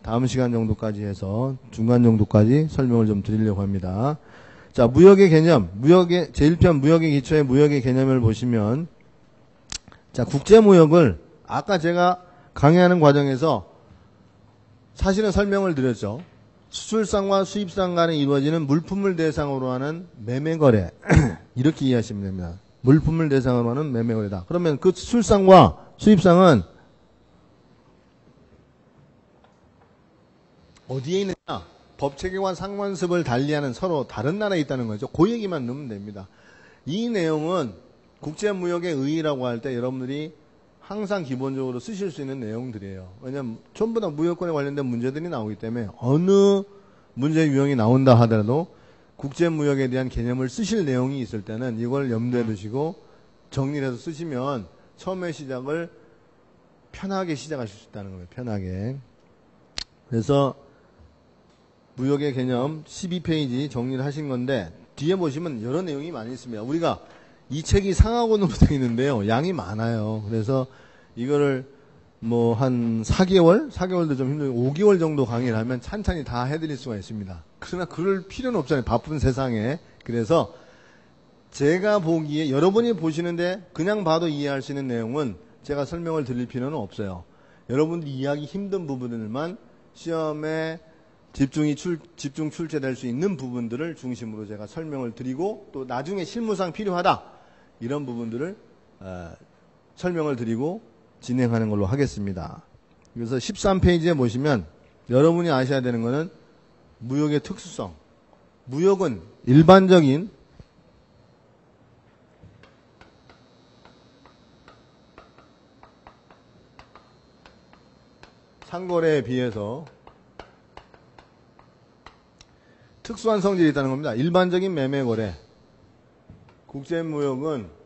Speaker 1: 다음 시간 정도까지 해서 중간 정도까지 설명을 좀 드리려고 합니다. 자, 무역의 개념, 제1편 무역의 기초의 무역의 개념을 보시면, 자, 국제무역을 아까 제가 강의하는 과정에서 사실은 설명을 드렸죠. 수출상과 수입상 간에 이루어지는 물품을 대상으로 하는 매매거래. 이렇게 이해하시면 됩니다. 물품을 대상으로 하는 매매거래다. 그러면 그 수출상과 수입상은 어디에 있느냐? 법체계와 상관습을 달리하는 서로 다른 나라에 있다는 거죠. 그 얘기만 넣으면 됩니다. 이 내용은 국제무역의 의의라고 할 때 여러분들이 항상 기본적으로 쓰실 수 있는 내용들이에요. 왜냐하면 전부 다 무역권에 관련된 문제들이 나오기 때문에 어느 문제 유형이 나온다 하더라도 국제무역에 대한 개념을 쓰실 내용이 있을 때는 이걸 염두에 두시고 정리를 해서 쓰시면 처음에 시작을 편하게 시작하실 수 있다는 거예요. 편하게. 그래서 무역의 개념 12페이지 정리를 하신 건데 뒤에 보시면 여러 내용이 많이 있습니다. 우리가 이 책이 상하권으로 되어 있는데요. 양이 많아요. 그래서 이거를 뭐 한 4개월도 좀 힘들고 5개월 정도 강의를 하면 찬찬히 다 해드릴 수가 있습니다. 그러나 그럴 필요는 없잖아요. 바쁜 세상에. 그래서 제가 보기에 여러분이 보시는데 그냥 봐도 이해할 수 있는 내용은 제가 설명을 드릴 필요는 없어요. 여러분들이 이해하기 힘든 부분들만 시험에 집중 출제될 수 있는 부분들을 중심으로 제가 설명을 드리고 또 나중에 실무상 필요하다 이런 부분들을 설명을 드리고 진행하는 걸로 하겠습니다. 그래서 13페이지에 보시면 여러분이 아셔야 되는 것은 무역의 특수성. 무역은 일반적인 상거래에 비해서 특수한 성질이 있다는 겁니다. 일반적인 매매 거래. 국제무역은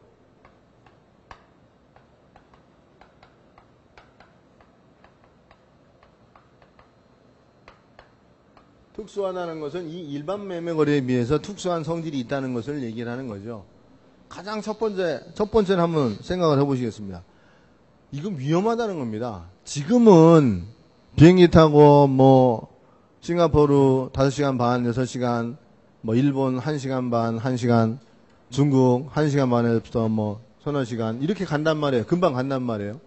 Speaker 1: 특수하다는 것은 이 일반 매매 거래에 비해서 특수한 성질이 있다는 것을 얘기를 하는 거죠. 가장 첫 번째는 한번 생각을 해보시겠습니다. 이건 위험하다는 겁니다. 지금은 비행기 타고 싱가포르 5시간 반, 6시간, 일본 1시간 반, 1시간, 중국 1시간 반에서 서너 시간 이렇게 간단 말이에요. 금방 간단 말이에요.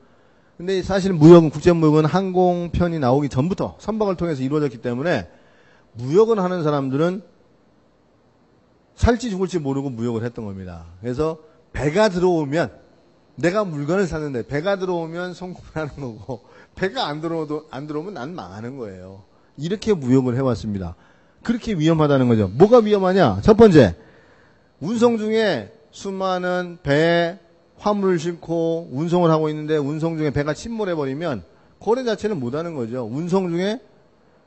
Speaker 1: 근데 사실 무역은, 국제무역은 항공편이 나오기 전부터 선박을 통해서 이루어졌기 때문에 무역을 하는 사람들은 살지 죽을지 모르고 무역을 했던 겁니다. 그래서 배가 들어오면, 내가 물건을 샀는데 배가 들어오면 성공을 하는 거고, 배가 안 들어오면 난 망하는 거예요. 이렇게 무역을 해왔습니다. 그렇게 위험하다는 거죠. 뭐가 위험하냐? 첫 번째, 운송 중에 수많은 배에 화물을 싣고 운송을 하고 있는데 운송 중에 배가 침몰해버리면 거래 자체는 못하는 거죠. 운송 중에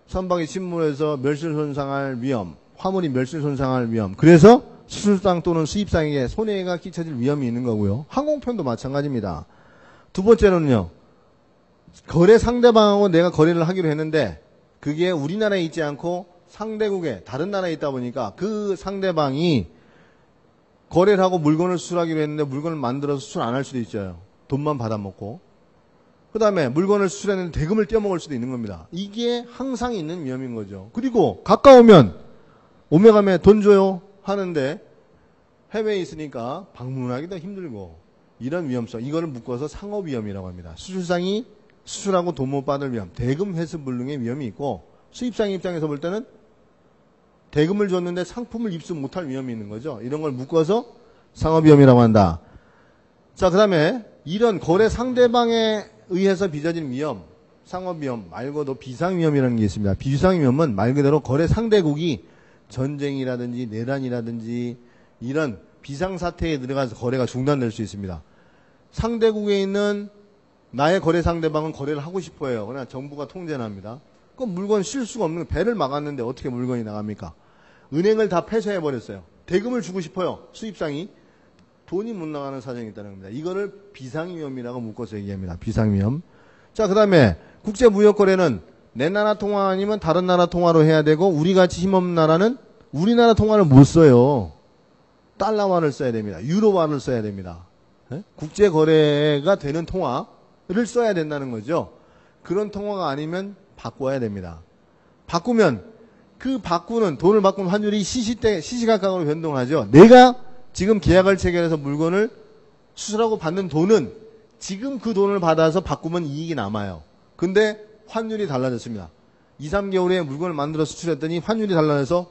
Speaker 1: 선박이 침몰해서 멸실손상할 위험, 화물이 멸실손상할 위험, 그래서 수출상 또는 수입상에게 손해가 끼쳐질 위험이 있는 거고요. 항공편도 마찬가지입니다. 두 번째로는요, 거래 상대방하고 내가 거래를 하기로 했는데 그게 우리나라에 있지 않고 상대국에 다른 나라에 있다 보니까 그 상대방이 거래를 하고 물건을 수출하기로 했는데 물건을 만들어서 수출 안 할 수도 있어요. 돈만 받아먹고. 그 다음에 물건을 수출했는데 대금을 떼어먹을 수도 있는 겁니다. 이게 항상 있는 위험인 거죠. 그리고 가까우면 오메가메 돈 줘요 하는데 해외에 있으니까 방문하기도 힘들고, 이런 위험성, 이거를 묶어서 상업위험이라고 합니다. 수출상이 수출하고 돈 못 받을 위험, 대금 회수 불능의 위험이 있고, 수입상 입장에서 볼 때는 대금을 줬는데 상품을 입수 못할 위험이 있는 거죠. 이런 걸 묶어서 상업위험이라고 한다. 자, 그 다음에 이런 거래 상대방에 의해서 빚어진 위험, 상업위험 말고도 비상위험이라는 게 있습니다. 비상위험은 말 그대로 거래 상대국이 전쟁이라든지 내란이라든지 이런 비상사태에 들어가서 거래가 중단될 수 있습니다. 상대국에 있는 나의 거래 상대방은 거래를 하고 싶어 해요. 그러나 정부가 통제를 합니다. 그럼 물건 실 수가 없는 거, 배를 막았는데 어떻게 물건이 나갑니까? 은행을 다 폐쇄해버렸어요. 대금을 주고 싶어요. 수입상이. 돈이 못 나가는 사정이 있다는 겁니다. 이거를 비상위험이라고 묶어서 얘기합니다. 비상위험. 자, 그 다음에 국제무역거래는 내 나라 통화 아니면 다른 나라 통화로 해야 되고, 우리같이 힘없는 나라는 우리나라 통화를 못 써요. 달러화를 써야 됩니다. 유로화를 써야 됩니다. 국제거래가 되는 통화를 써야 된다는 거죠. 그런 통화가 아니면 바꿔야 됩니다. 바꾸면 돈을 바꾸는 환율이 시시각각으로 변동하죠. 내가 지금 계약을 체결해서 물건을 수출하고 받는 돈은 지금 그 돈을 받아서 바꾸면 이익이 남아요. 근데 환율이 달라졌습니다. 2, 3개월에 물건을 만들어 수출했더니 환율이 달라져서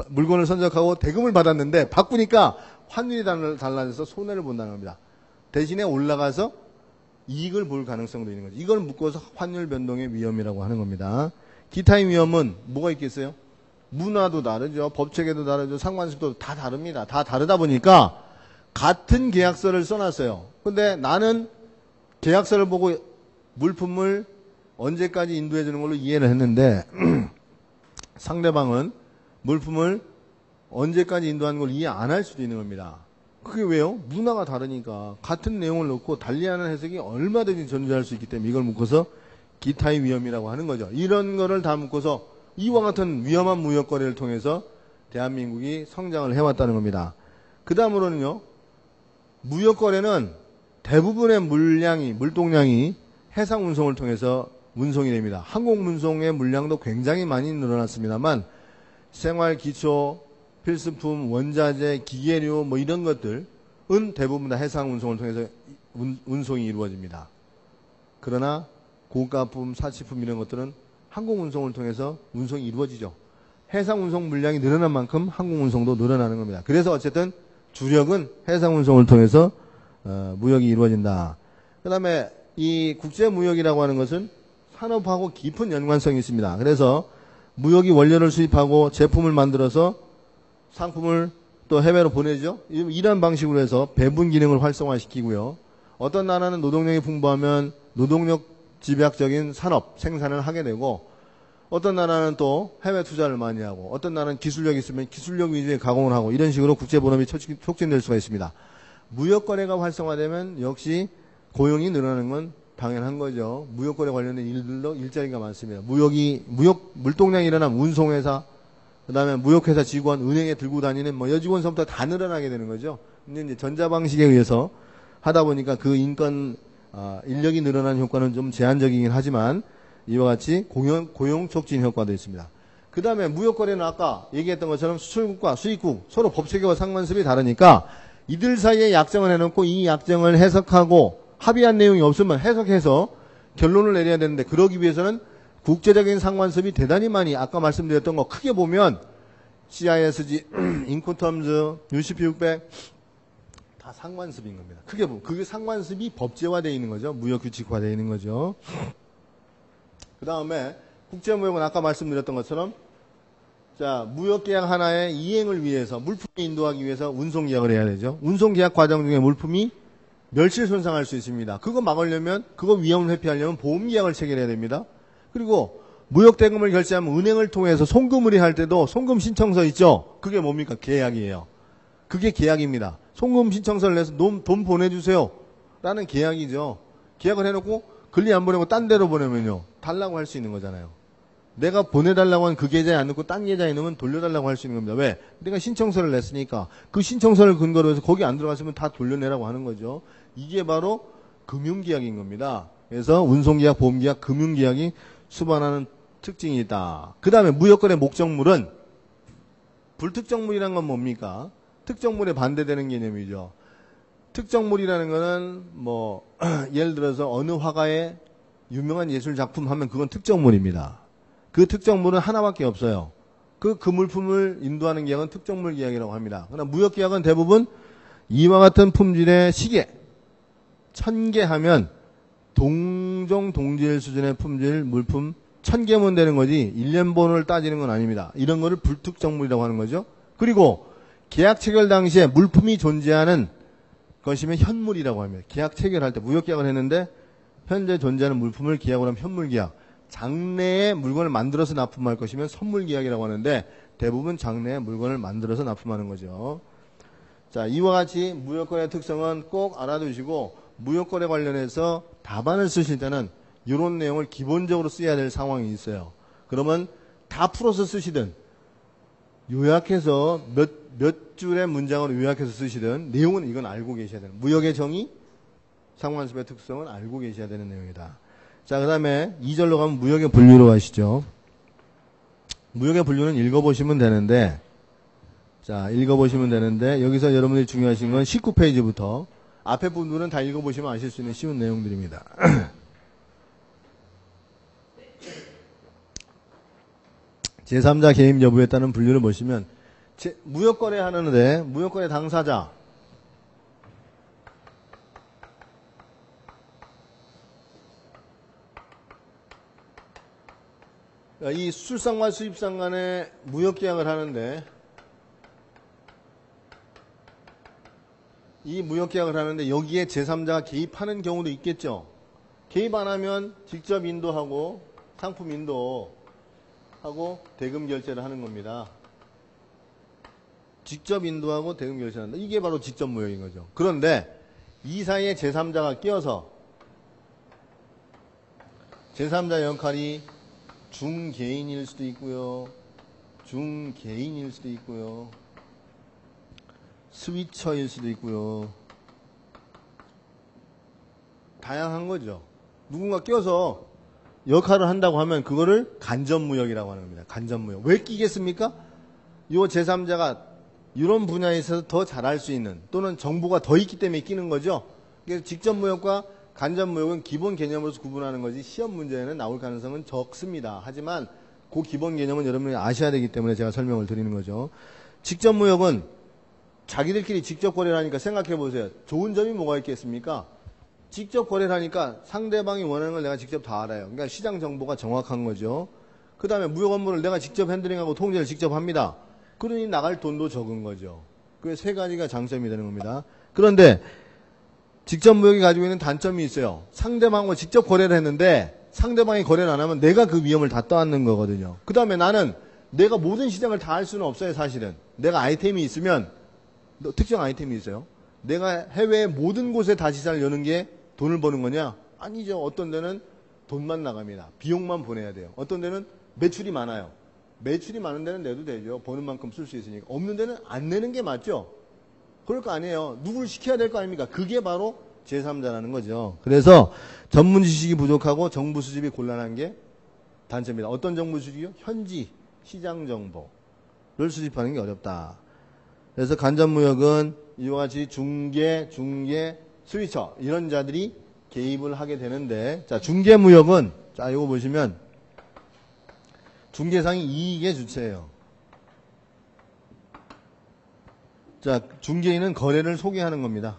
Speaker 1: 물건을 선적하고 대금을 받았는데 바꾸니까 환율이 달라져서 손해를 본다는 겁니다. 대신에 올라가서 이익을 볼 가능성도 있는 거죠. 이걸 묶어서 환율 변동의 위험이라고 하는 겁니다. 기타의 위험은 뭐가 있겠어요? 문화도 다르죠. 법체계도 다르죠. 상관습도 다 다릅니다. 다 다르다 보니까 같은 계약서를 써놨어요. 근데 나는 계약서를 보고 물품을 언제까지 인도해 주는 걸로 이해를 했는데 상대방은 물품을 언제까지 인도하는 걸 이해 안 할 수도 있는 겁니다. 그게 왜요? 문화가 다르니까 같은 내용을 넣고 달리하는 해석이 얼마든지 존재할 수 있기 때문에 이걸 묶어서 기타의 위험이라고 하는 거죠. 이런 거를 다 묶어서 이와 같은 위험한 무역거래를 통해서 대한민국이 성장을 해왔다는 겁니다. 그 다음으로는요, 무역거래는 대부분의 물동량이 해상운송을 통해서 운송이 됩니다. 항공운송의 물량도 굉장히 많이 늘어났습니다만 생활기초, 필수품, 원자재, 기계류 이런 것들은 대부분 다 해상운송을 통해서 운송이 이루어집니다. 그러나 고가품, 사치품 이런 것들은 항공운송을 통해서 운송이 이루어지죠. 해상운송 물량이 늘어난 만큼 항공운송도 늘어나는 겁니다. 그래서 어쨌든 주력은 해상운송을 통해서 무역이 이루어진다. 그 다음에 이 국제무역이라고 하는 것은 산업하고 깊은 연관성이 있습니다. 그래서 무역이 원료를 수입하고 제품을 만들어서 상품을 또 해외로 보내죠. 이런 방식으로 해서 배분 기능을 활성화시키고요. 어떤 나라는 노동력이 풍부하면 노동력 집약적인 산업 생산을 하게 되고, 어떤 나라는 또 해외 투자를 많이 하고, 어떤 나라는 기술력이 있으면 기술력 위주의 가공을 하고, 이런 식으로 국제분업이 촉진될 수가 있습니다. 무역거래가 활성화되면 역시 고용이 늘어나는 건 당연한 거죠. 무역거래 관련된 일들도 일자리가 많습니다. 물동량이 일어나면 운송회사, 그 다음에 무역회사 직원, 은행에 들고 다니는 여직원 서부터 다 늘어나게 되는 거죠. 근데 이제 전자방식에 의해서 하다 보니까 그 인력이 늘어나는 효과는 좀 제한적이긴 하지만 이와 같이 고용 촉진 효과도 있습니다. 그 다음에 무역거래는 아까 얘기했던 것처럼 수출국과 수입국 서로 법체계와 상관습이 다르니까 이들 사이에 약정을 해놓고 이 약정을 해석하고 합의한 내용이 없으면 해석해서 결론을 내려야 되는데, 그러기 위해서는 국제적인 상관습이 대단히 많이, 아까 말씀드렸던 거 크게 보면 CISG, 인코텀즈, UCP 600 다 상관습인 겁니다. 크게 보면 그게 상관습이 법제화되어 있는 거죠. 무역규칙화되어 있는 거죠. 그 다음에 국제무역은 아까 말씀드렸던 것처럼, 자, 무역계약 하나의 이행을 위해서, 물품을 인도하기 위해서 운송계약을 해야 되죠. 운송계약 과정 중에 물품이 멸실 손상할 수 있습니다. 그거 막으려면, 그거 위험을 회피하려면 보험계약을 체결해야 됩니다. 그리고 무역대금을 결제하면 은행을 통해서 송금 의뢰할 때도 송금 신청서 있죠. 그게 뭡니까? 계약이에요. 그게 계약입니다. 송금 신청서를 내서 돈 보내주세요 라는 계약이죠. 계약을 해놓고 글리 안 보내고 딴 데로 보내면요, 달라고 할 수 있는 거잖아요. 내가 보내달라고 한 그 계좌에 안 넣고 딴 계좌에 넣으면 돌려달라고 할 수 있는 겁니다. 왜? 내가 신청서를 냈으니까 그 신청서를 근거로 해서 거기 안 들어갔으면 다 돌려내라고 하는 거죠. 이게 바로 금융계약인 겁니다. 그래서 운송계약, 보험계약, 금융계약이 수반하는 특징이 있다. 그 다음에 무역거래 목적물은, 불특정물이란 건 뭡니까? 특정물에 반대되는 개념이죠. 특정물이라는 거는 예를 들어서 어느 화가의 유명한 예술 작품 하면 그건 특정물입니다. 그 특정물은 하나밖에 없어요. 그 물품을 인도하는 계약은 특정물 계약이라고 합니다. 그러나 무역계약은 대부분 이와 같은 품질의 시계 1000개 하면 동종 동질 수준의 품질 물품 1000개면 되는 거지 1년번호를 따지는 건 아닙니다. 이런 거를 불특정물이라고 하는 거죠. 그리고 계약 체결 당시에 물품이 존재하는 것이면 현물이라고 합니다. 계약 체결할 때 무역계약을 했는데 현재 존재하는 물품을 계약으로 하면 현물계약, 장래에 물건을 만들어서 납품할 것이면 선물계약이라고 하는데 대부분 장래에 물건을 만들어서 납품하는 거죠. 자, 이와 같이 무역거래 특성은 꼭 알아두시고, 무역거래 관련해서 답안을 쓰실 때는 이런 내용을 기본적으로 써야 될 상황이 있어요. 그러면 다 풀어서 쓰시든 요약해서 몇 줄의 문장으로 요약해서 쓰시든 내용은 이건 알고 계셔야 되는, 무역의 정의, 상관습의 특성은 알고 계셔야 되는 내용이다. 자, 그 다음에 2절로 가면 무역의 분류로 가시죠. 무역의 분류는 읽어보시면 되는데, 여기서 여러분들이 중요하신 건 19페이지부터 앞에 부분은 다 읽어보시면 아실 수 있는 쉬운 내용들입니다. 제3자 개입 여부에 따른 분류를 보시면, 무역거래 하는데 무역거래 당사자, 이 수출상과 수입상 간에 무역계약을 하는데, 이 무역계약을 하는데 여기에 제3자가 개입하는 경우도 있겠죠. 개입 안 하면 직접 인도하고 상품 인도하고 대금 결제를 하는 겁니다. 직접 인도하고 대금 결제를 한다. 이게 바로 직접 무역인 거죠. 그런데 이 사이에 제3자가 끼어서 제3자 역할이 중개인일 수도 있고요, 중개인일 수도 있고요, 스위처일 수도 있고요. 다양한 거죠. 누군가 껴서 역할을 한다고 하면 그거를 간접무역이라고 하는 겁니다. 간접무역. 왜 끼겠습니까? 요 제3자가 이런 분야에 있어서 더 잘할 수 있는, 또는 정보가 더 있기 때문에 끼는 거죠. 그래서 직접무역과 간접무역은 기본 개념으로서 구분하는 거지 시험 문제에는 나올 가능성은 적습니다. 하지만 그 기본 개념은 여러분이 아셔야 되기 때문에 제가 설명을 드리는 거죠. 직접무역은 자기들끼리 직접 거래를 하니까 생각해 보세요. 좋은 점이 뭐가 있겠습니까? 직접 거래를 하니까 상대방이 원하는 걸 내가 직접 다 알아요. 그러니까 시장 정보가 정확한 거죠. 그 다음에 무역 업무를 내가 직접 핸들링하고 통제를 직접 합니다. 그러니 나갈 돈도 적은 거죠. 그 세 가지가 장점이 되는 겁니다. 그런데 직접 무역이 가지고 있는 단점이 있어요. 상대방과 직접 거래를 했는데 상대방이 거래를 안 하면 내가 그 위험을 다 떠안는 거거든요. 그 다음에 나는 내가 모든 시장을 다 할 수는 없어요, 사실은. 내가 아이템이 있으면, 특정 아이템이 있어요. 내가 해외의 모든 곳에 다 시장을 여는 게 돈을 버는 거냐? 아니죠. 어떤 데는 돈만 나갑니다. 비용만 보내야 돼요. 어떤 데는 매출이 많아요. 매출이 많은 데는 내도 되죠. 버는 만큼 쓸 수 있으니까. 없는 데는 안 내는 게 맞죠. 그럴 거 아니에요. 누굴 시켜야 될 거 아닙니까? 그게 바로 제3자라는 거죠. 그래서 전문 지식이 부족하고 정보 수집이 곤란한 게 단점입니다. 어떤 정보 수집이요? 현지 시장 정보를 수집하는 게 어렵다. 그래서 간접무역은 이와 같이 중개, 스위처 이런 자들이 개입을 하게 되는데, 자, 중개무역은, 자, 이거 보시면 중개상이 이익의 주체예요. 자, 중개인은 거래를 소개하는 겁니다.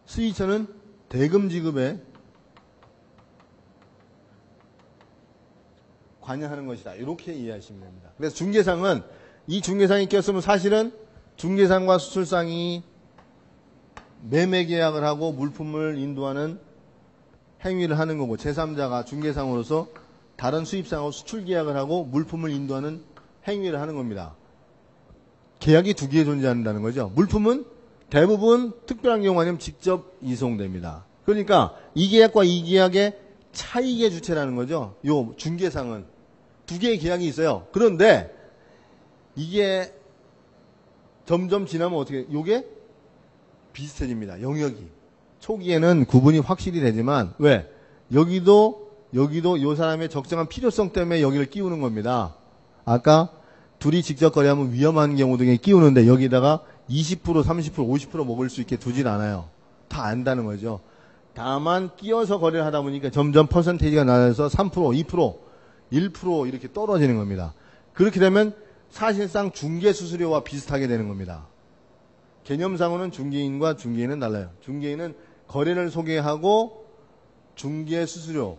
Speaker 1: 스위처는 대금 지급에 관여하는 것이다. 이렇게 이해하시면 됩니다. 그래서 중개상은, 이 중개상이 꼈으면 사실은 중개상과 수출상이 매매 계약을 하고 물품을 인도하는 행위를 하는 거고, 제3자가 중개상으로서 다른 수입상하고 수출 계약을 하고 물품을 인도하는 행위를 하는 겁니다. 계약이 두 개 존재한다는 거죠. 물품은 대부분 특별한 경우 아니면 직접 이송됩니다. 그러니까 이 계약과 이 계약의 차익의 주체라는 거죠. 요 중개상은 두 개의 계약이 있어요. 그런데 이게 점점 지나면 어떻게, 요게 비슷해집니다. 영역이. 초기에는 구분이 확실히 되지만, 왜? 여기도 요 사람의 적정한 필요성 때문에 여기를 끼우는 겁니다. 아까 둘이 직접 거래하면 위험한 경우 등에 끼우는데 여기다가 20%, 30%, 50% 먹을 수 있게 두질 않아요. 다 안다는 거죠. 다만 끼어서 거래를 하다 보니까 점점 퍼센테이지가 낮아서 3%, 2%, 1% 이렇게 떨어지는 겁니다. 그렇게 되면 사실상 중개 수수료와 비슷하게 되는 겁니다. 개념상으로는 중개인과 중개인은 달라요. 중개인은 거래를 소개하고 중개 수수료,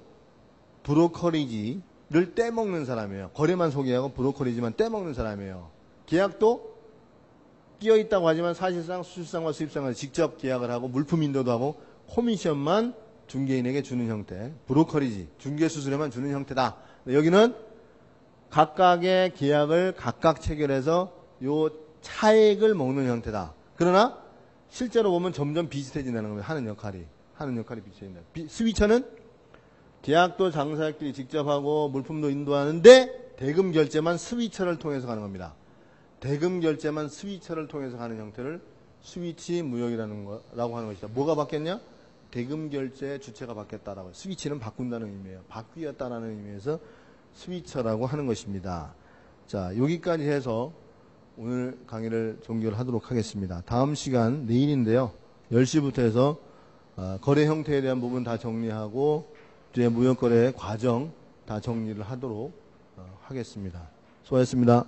Speaker 1: 브로커리지를 떼먹는 사람이에요. 거래만 소개하고 브로커리지만 떼먹는 사람이에요. 계약도 끼어있다고 하지만 사실상 수출상과 수입상과 직접 계약을 하고 물품 인도도 하고 코미션만 중개인에게 주는 형태, 브로커리지, 중개 수수료만 주는 형태다. 여기는 각각의 계약을 각각 체결해서 요 차액을 먹는 형태다. 그러나 실제로 보면 점점 비슷해진다는 겁니다. 하는 역할이 비슷해진다. 스위처는 계약도 장사끼리 직접 하고 물품도 인도하는데 대금 결제만 스위처를 통해서 가는 겁니다. 대금 결제만 스위처를 통해서 가는 형태를 스위치 무역이라는 거라고 하는 것이다. 뭐가 바뀌었냐? 대금 결제의 주체가 바뀌었다라고. 스위치는 바꾼다는 의미예요. 바뀌었다라는 의미에서 스위처라고 하는 것입니다. 자, 여기까지 해서 오늘 강의를 종결 하도록 하겠습니다. 다음 시간 내일인데요. 10시부터 해서 거래 형태에 대한 부분 다 정리하고 이제 무역거래 과정 다 정리를 하도록 하겠습니다. 수고하셨습니다.